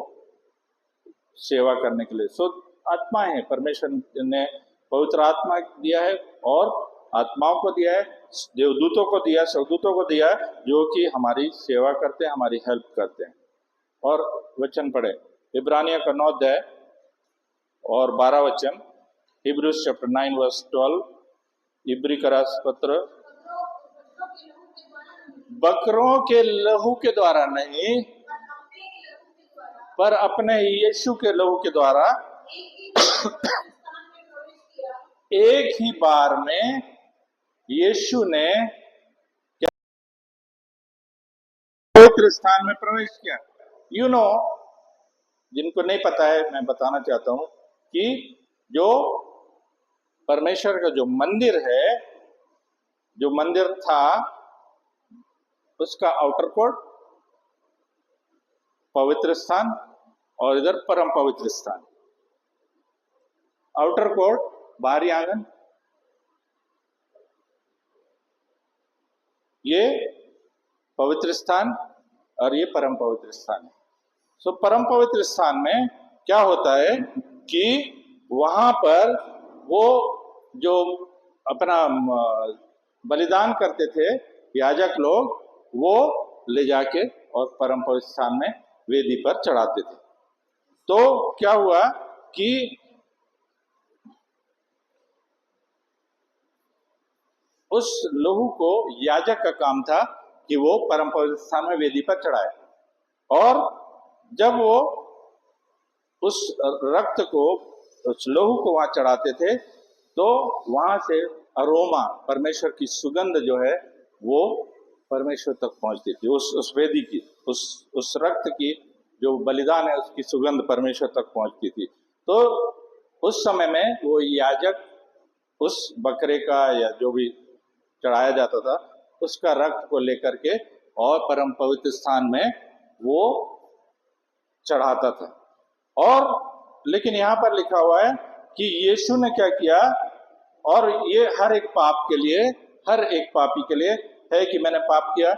सेवा करने के लिए, सो आत्मा है, परमेश्वर ने पवित्र आत्मा दिया है, और आत्माओं को दिया है, देवदूतों को दिया, स्वर्गदूतों को दिया, जो कि हमारी सेवा करते हैं, हमारी हेल्प करते हैं। और वचन पढ़े इब्रानियों का 9 अध्याय और 12 वचन, हिब्रूज चैप्टर 9 वर्स 12। इब्री का रास पत्र, बकरों के लहू के द्वारा नहीं, पर अपने यीशु के लहू के द्वारा एक ही बार में यीशु ने क्या पवित्र स्थान में प्रवेश किया। यू नो, जिनको नहीं पता है मैं बताना चाहता हूं कि जो परमेश्वर का जो मंदिर है, जो मंदिर था, उसका आउटर कोर्ट पवित्र स्थान, और इधर परम पवित्र स्थान। आउटर कोर्ट बाहरी आंगन, ये पवित्र स्थान, और ये परम पवित्र स्थान है। सो परम पवित्र स्थान में क्या होता है कि वहां पर वो जो अपना बलिदान करते थे याजक लोग, वो ले जाके और परम पवित्र स्थान में वेदी पर चढ़ाते थे। तो क्या हुआ कि उस लहू को, याजक का काम था कि वो परम पवित्र स्थान में वेदी पर चढ़ाए, और जब वो उस रक्त को, उस लहू को वहां चढ़ाते थे, तो वहां से अरोमा, परमेश्वर की सुगंध जो है वो परमेश्वर तक पहुंचती थी। उस वेदी की, उस रक्त की जो बलिदान है उसकी सुगंध परमेश्वर तक पहुंचती थी। तो उस समय में वो याजक उस बकरे का या जो भी चढ़ाया जाता था उसका रक्त को लेकर के और परम पवित्र स्थान में वो चढ़ाता था। और लेकिन यहाँ पर लिखा हुआ है कि यीशु ने क्या किया, और ये हर एक पाप के लिए, हर एक पापी के लिए है कि मैंने पाप किया,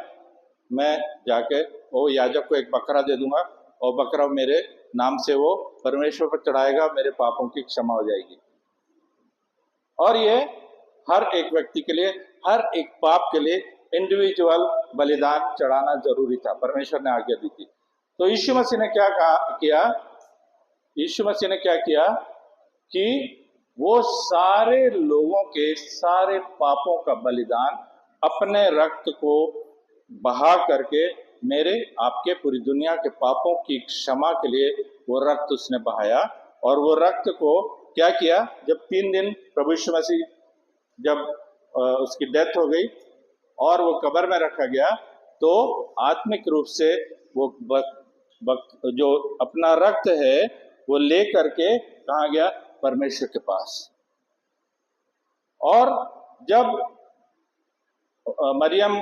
मैं जाके वो याजक को एक बकरा दे दूंगा, और बकरा मेरे नाम से वो परमेश्वर पर चढ़ाएगा, मेरे पापों की क्षमा हो जाएगी। और ये हर एक व्यक्ति के लिए, हर एक पाप के लिए इंडिविजुअल बलिदान चढ़ाना जरूरी था, परमेश्वर ने आज्ञा दी थी। तो यीशु मसीह ने क्या किया, यीशु मसीह ने क्या किया कि वो सारे लोगों के सारे पापों का बलिदान अपने रक्त को बहा करके, मेरे आपके पूरी दुनिया के पापों की क्षमा के लिए वो रक्त उसने बहाया। और वो रक्त को क्या किया, जब 3 दिन प्रभु यीशु मसीह जब उसकी डेथ हो गई और वो कब्र में रखा गया, तो आत्मिक रूप से वो जो अपना रक्त है वो ले करके कहाँ गया, परमेश्वर के पास। और जब मरियम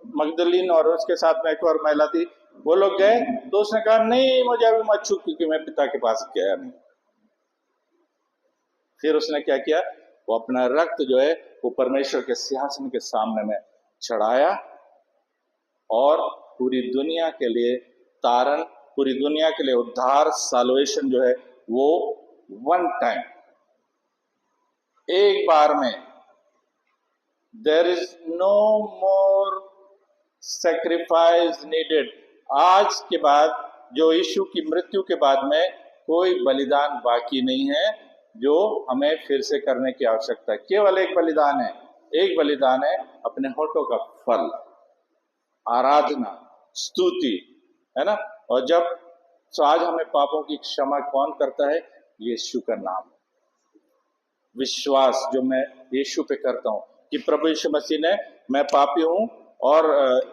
मगदलीन और उसके साथ में एक और महिला थी, वो लोग गए, तो उसने कहा नहीं मुझे अभी मत छू, क्योंकि मैं पिता के पास गया नहीं। फिर उसने क्या किया, वो अपना रक्त जो है वो परमेश्वर के सिंहासन के सामने में चढ़ाया और पूरी दुनिया के लिए तारण, पूरी दुनिया के लिए उद्धार, साल्वेशन जो है वो वन टाइम, एक बार में, there is no more sacrifice needed. आज के बाद, जो यीशु की मृत्यु के बाद में कोई बलिदान बाकी नहीं है जो हमें फिर से करने की आवश्यकता है। केवल एक बलिदान है, एक बलिदान है अपने होठों का फल, आराधना, स्तुति, है ना। और जब तो आज हमें पापों की क्षमा कौन करता है, यीशु का नाम, विश्वास जो मैं यीशु पे करता हूं कि प्रभु यीशु मसीह ने, मैं पापी हूं, और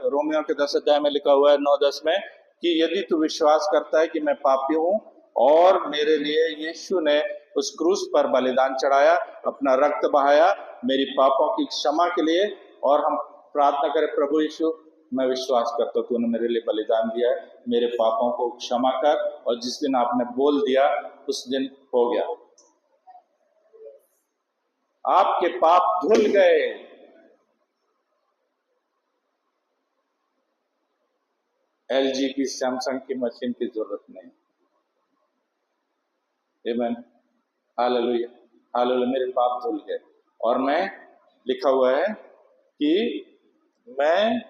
रोमियो के 10 अध्याय में लिखा हुआ है 9-10 में कि यदि तू विश्वास करता है कि मैं पापी हूं और मेरे लिए यीशु ने उस क्रूस पर बलिदान चढ़ाया, अपना रक्त बहाया मेरी पापों की क्षमा के लिए, और हम प्रार्थना करें प्रभु यीशु मैं विश्वास करता हूं तूने मेरे लिए बलिदान दिया है, मेरे पापों को क्षमा कर। और जिस दिन आपने बोल दिया उस दिन हो गया, आपके पाप धुल गए। एलजी की, सैमसंग की मशीन की जरूरत नहीं। आमीन, हालेलुया, हालेलुया, मेरे पाप धुल गए और मैं, लिखा हुआ है कि मैं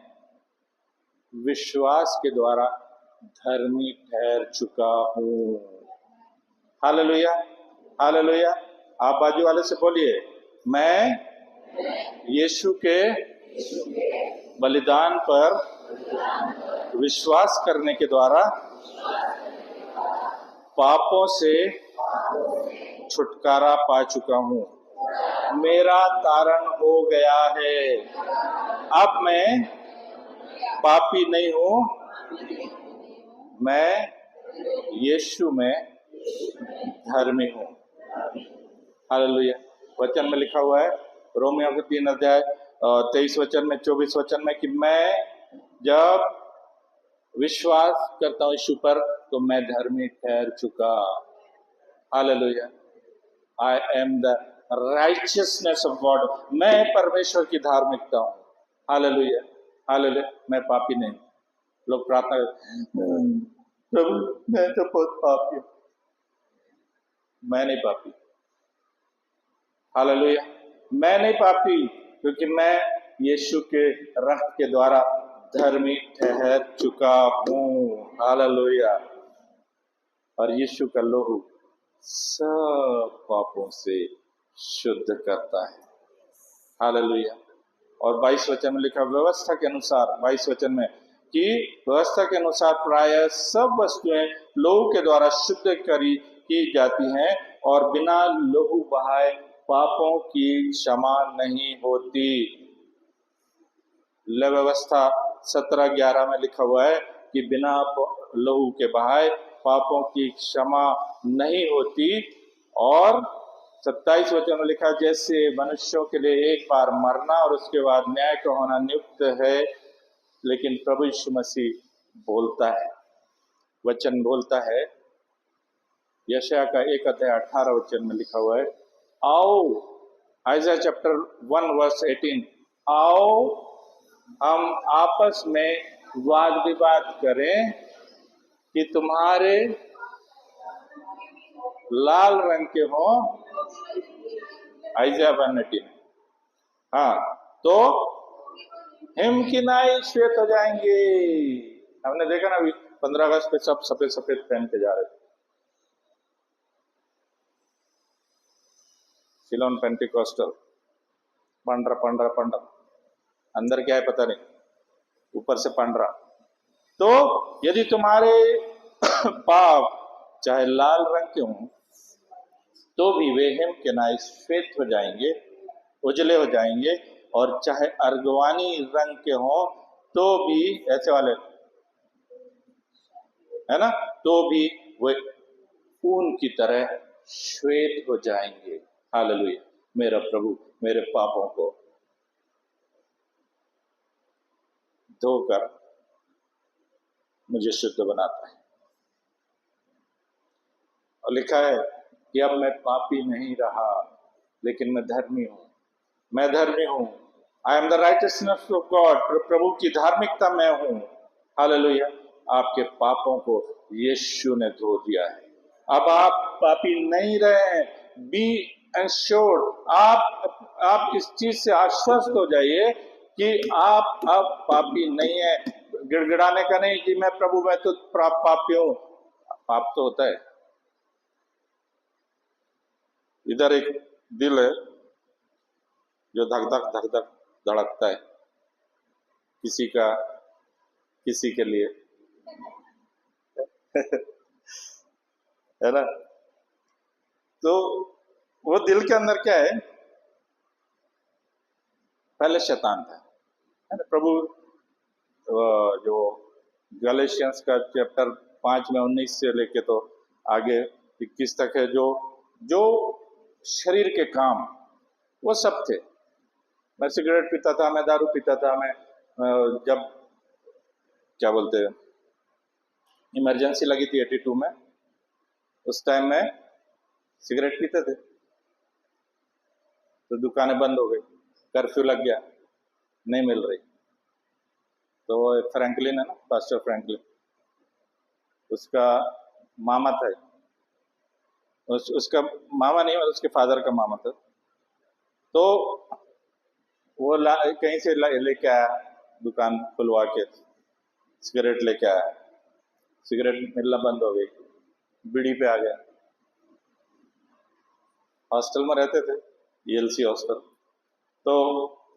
विश्वास के द्वारा धर्मी ठहर चुका हूं। Hallelujah, hallelujah. आप बाजू वाले से बोलिए, मैं यीशु के बलिदान पर विश्वास करने के द्वारा पापों से छुटकारा पा चुका हूं, मेरा तारण हो गया है। अब मैं पापी नहीं हूं, मैं यीशु में धर्मी हूं। हालेलुया। वचन में लिखा हुआ है रोमियो के 3 अध्याय 23 वचन में, 24 वचन में कि मैं जब विश्वास करता हूं यीशु पर तो मैं धर्मी ठहर चुका। Hallelujah, I am the righteousness of God, मैं परमेश्वर की धार्मिकता हूं। हालेलुया, हालेलुया, मैं पापी नहीं। लोग प्रार्थना प्रभु मैं तो बहुत पापी हूं, मैं नहीं पापी। हालेलुया, मैं नहीं पापी, क्योंकि मैं यीशु के रक्त के द्वारा धर्मी ठहर चुका हूं। हालेलुया। और यीशु का लहू सब पापों से शुद्ध करता है। हालेलुया। और 22 वचन में लिखा, व्यवस्था के अनुसार, 22 वचन में कि व्यवस्था के अनुसार प्राय सब वस्तुएं लहू के द्वारा शुद्ध की जाती हैं और बिना लहू बहाए पापों की क्षमा नहीं होती। व्यवस्था 17:11 में लिखा हुआ है कि बिना लहू के बहाए पापों की क्षमा नहीं होती। और 27 वचन में लिखा, जैसे मनुष्यों के लिए एक बार मरना और उसके बाद न्याय का होना नियुक्त है, लेकिन प्रभु यीशु मसीह बोलता है, वचन बोलता है, यशायाह का 1 अध्याय 18 वचन में लिखा हुआ है, आओ, आइज़ाया चैप्टर 1 वर्स 18, आओ हम आपस में वाद विवाद करें कि तुम्हारे लाल रंग के हों। आइज़ाया 1:18। हाँ, तो हिम की नाई श्वेत हो जाएंगे। हमने देखा ना अभी 15 अगस्त पे सब सफेद सफेद पहन के जा रहे थे। सिलोन पेंटिकॉस्टल, पांड्रा पांड्रा पांड्रा, अंदर क्या है पता नहीं, ऊपर से पांड्रा। तो यदि तुम्हारे पाप चाहे लाल रंग के हों तो भी वे हिम के नाई श्वेत हो जाएंगे, उजले हो जाएंगे, और चाहे अर्गवानी रंग के हों तो भी, ऐसे वाले है ना, तो भी वे ऊन की तरह श्वेत हो जाएंगे। हालेलुया। मेरा प्रभु मेरे पापों को धोकर मुझे शुद्ध बनाता है। और लिखा है कि अब मैं पापी नहीं रहा लेकिन मैं धर्मी हूं, मैं धर्मी हूं। I am the righteousness of God, प्रभु की धार्मिकता मैं हूं। हालेलुया। आपके पापों को यीशु ने धो दिया है। अब आप पापी नहीं रहे। बी एश्योर्ड, आप इस चीज से आश्वस्त हो जाइए कि आप अब पापी नहीं है। गिड़गिड़ाने का नहीं कि मैं प्रभु मैं तो पापी हूं। पाप तो होता है। इधर एक दिल है जो धक धक धक धक धड़कता है किसी का, किसी के लिए है ना। तो वो दिल के अंदर क्या है, पहले शैतान था, है ना। प्रभु जो गैलेशियंस का चैप्टर 5 में 19 से लेके तो आगे 21 तक है, जो शरीर के काम वो सब थे। मैं सिगरेट पीता था, मैं दारू पीता था, मैं जब क्या बोलते हैं इमरजेंसी लगी थी 82 में, उस टाइम में सिगरेट पीते थे तो दुकानें बंद हो गई, कर्फ्यू लग गया, नहीं मिल रही। तो वो फ्रैंकलिन है ना, पास्टर फ्रैंकलिन, उसका मामा था, उसका मामा नहीं, उसके फादर का मामा था। तो वो कहीं से लेके आया, दुकान खुलवा के सिगरेट लेके आया, सिगरेट मिलना बंद हो गई, बीड़ी पे आ गया। हॉस्टल में रहते थे, ELC हॉस्टल, तो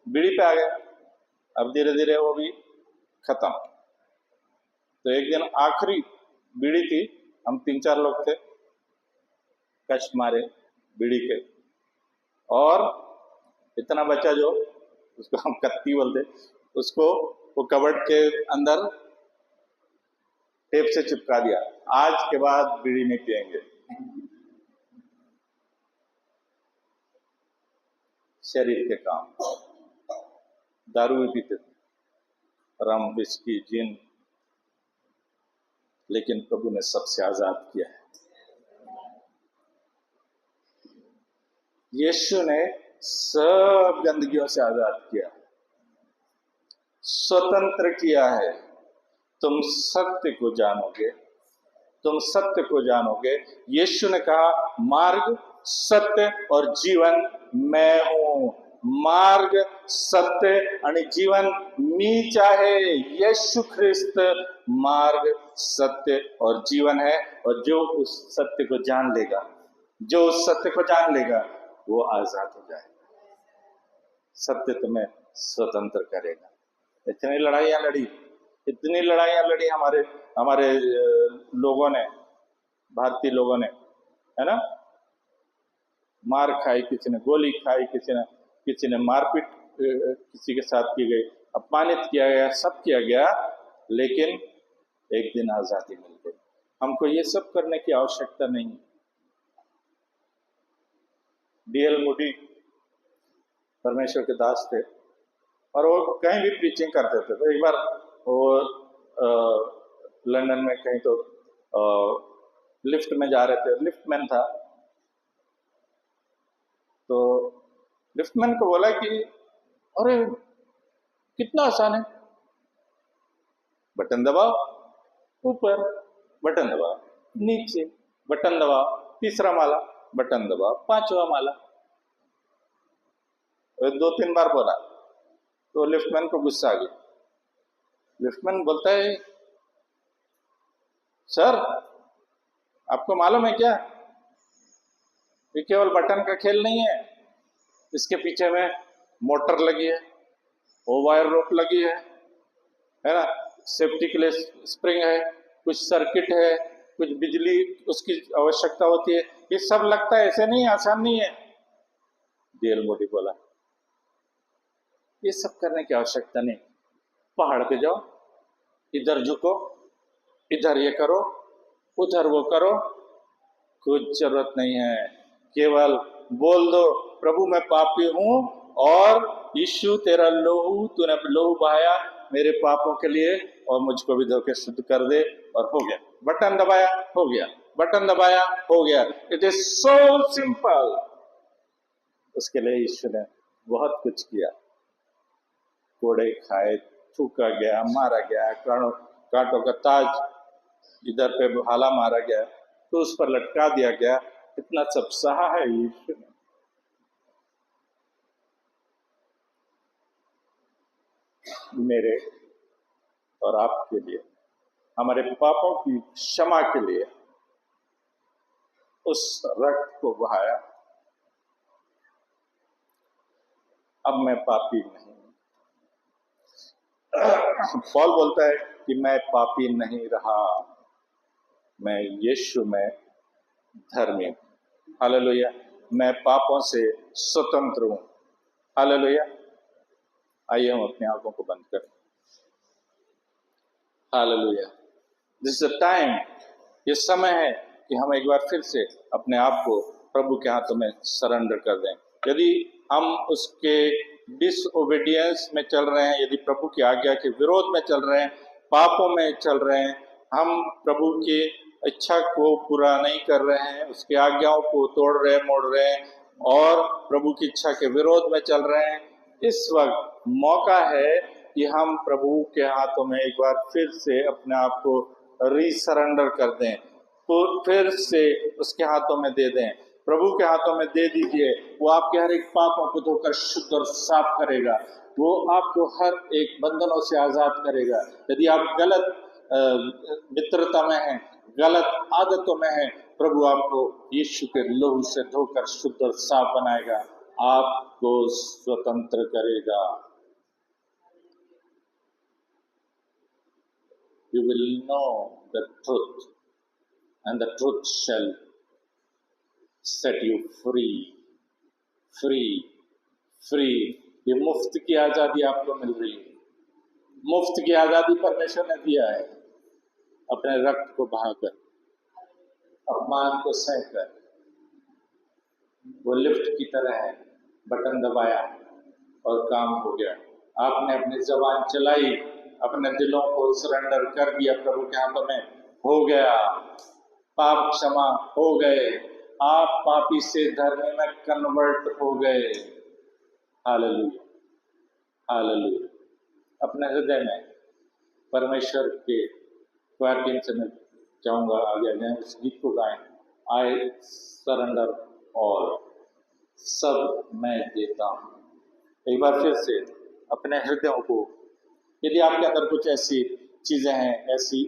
बीड़ी पे आ गया। अब धीरे धीरे वो भी खत्म। तो एक दिन आखिरी बीड़ी थी, हम 3-4 लोग थे, कष्ट मारे बीड़ी के, और इतना बच्चा जो उसको हम कत्ती बोलते, उसको वो कबर्ड के अंदर टेप से चिपका दिया, आज के बाद बीड़ी नहीं पिएंगे। शरीर के काम, दारू भी पीते थे, रम, विस्की, जिन, लेकिन प्रभु ने सबसे आजाद किया है। यीशु ने सब गंदगियों से आजाद किया, स्वतंत्र किया है। तुम सत्य को जानोगे, तुम सत्य को जानोगे। यीशु ने कहा मार्ग, सत्य और जीवन मैं हूं। मार्ग, सत्य आणि जीवन मी चाहे। यीशु ख्रिस्त मार्ग, सत्य और जीवन है। और जो उस सत्य को जान लेगा, जो उस सत्य को जान लेगा, वो आजाद हो जाएगा। सत्य तुम्हें स्वतंत्र करेगा। इतनी लड़ाइयां लड़ी, इतनी लड़ाइयां लड़ी हमारे लोगों ने, भारतीय लोगों ने, है ना। मार खाई, किसी ने गोली खाई, किसी ने मारपीट किसी के साथ की गई, अपमानित किया गया, सब किया गया, लेकिन एक दिन आजादी मिल गई। हमको ये सब करने की आवश्यकता नहीं। D.L. मूडी परमेश्वर के दास थे, और वो कहीं भी प्रीचिंग करते थे। तो एक बार वो लंदन में कहीं तो लिफ्ट में जा रहे थे, लिफ्टमैन था, तो लिफ्टमैन को बोला कि अरे कितना आसान है, बटन दबाओ, ऊपर बटन दबाओ, नीचे बटन दबाओ, तीसरा माला बटन दबाओ, 5वां माला। 2-3 बार बोला, तो लिफ्टमैन को गुस्सा आ गया। लिफ्टमैन बोलता है, सर आपको मालूम है क्या, ये केवल बटन का खेल नहीं है, इसके पीछे में मोटर लगी है, वो वायर रोप लगी है ना, सेफ्टी के लिए स्प्रिंग है, कुछ सर्किट है, कुछ बिजली उसकी आवश्यकता होती है, ये सब लगता है, ऐसे नहीं, आसान नहीं है। डीएल मोदी बोला, ये सब करने की आवश्यकता नहीं, पहाड़ पे जाओ, इधर झुको, इधर ये करो, उधर वो करो, कुछ जरूरत नहीं है, केवल बोल दो प्रभु मैं पापी हूं और यीशु तेरा लोहू, तूने लोहू बहाया मेरे पापों के लिए और मुझको भी धो के शुद्ध कर दे, और हो गया। बटन दबाया, हो गया, बटन दबाया, हो गया। It is so simple. उसके लिए यीशु ने बहुत कुछ किया, कोड़े खाए, थूका गया, मारा गया, कांटों का ताज इधर पे भाला मारा गया, तो उस पर लटका दिया गया, इतना सब सहा है यीशु ने। मेरे और आपके लिए, हमारे पापों की क्षमा के लिए उस रक्त को बहाया। अब मैं पापी नहीं। पौल बोलता है कि मैं पापी नहीं रहा, मैं यीशु में धर्मी हूं। हालेलुया। मैं पापों से स्वतंत्र हूं। हालेलुया। आइए हम अपनी आंखों को बंद करें। Hallelujah. This is the time, ये समय है कि हम एक बार फिर से अपने आप को प्रभु के हाथों में सरेंडर कर दें। यदि हम उसके डिसओबीडियंस में चल रहे हैं, यदि प्रभु की आज्ञा के विरोध में चल रहे हैं, पापों में चल रहे हैं, हम प्रभु की इच्छा को पूरा नहीं कर रहे हैं, उसकी आज्ञाओं को तोड़ रहे हैं, मोड़ रहे हैं और प्रभु की इच्छा के विरोध में चल रहे हैं, इस वक्त मौका है कि हम प्रभु के हाथों में एक बार फिर से अपने आप को रीसरेंडर कर दें, तो फिर से उसके हाथों में दे दें, प्रभु के हाथों में दे दीजिए। वो आपके हर एक पापों को धोकर शुद्ध और साफ करेगा, वो आपको हर एक बंधनों से आजाद करेगा। यदि आप गलत मित्रता में हैं, गलत आदतों में हैं, प्रभु आपको यीशु के लहू से धोकर शुद्ध और साफ बनाएगा, आपको स्वतंत्र करेगा। You will know the truth and the truth shall set you free, free, free। ये मुफ्त की आजादी आपको मिल रही है, मुफ्त की आजादी परमेश्वर ने दिया है, अपने रक्त को बहाकर, अपमान को सहकर। वो लिफ्ट की तरह है, बटन दबाया और काम हो गया। आपने अपनी जबान चलाई, अपने दिलों को सरेंडर कर दिया प्रभु के हाथों में, हो गया, पाप क्षमा हो गए, आप पापी से धर्मी में कन्वर्ट हो गए। Hallelujah, hallelujah. अपने हृदय में परमेश्वर के क्वायर टीम से मैं चाहूंगा आगे जाए, उस गीत को गाएं, आई सरेंडर ऑल, सब मैं देता हूं। एक बार फिर से अपने हृदयों को, यदि आपके अंदर कुछ ऐसी चीजें हैं, ऐसी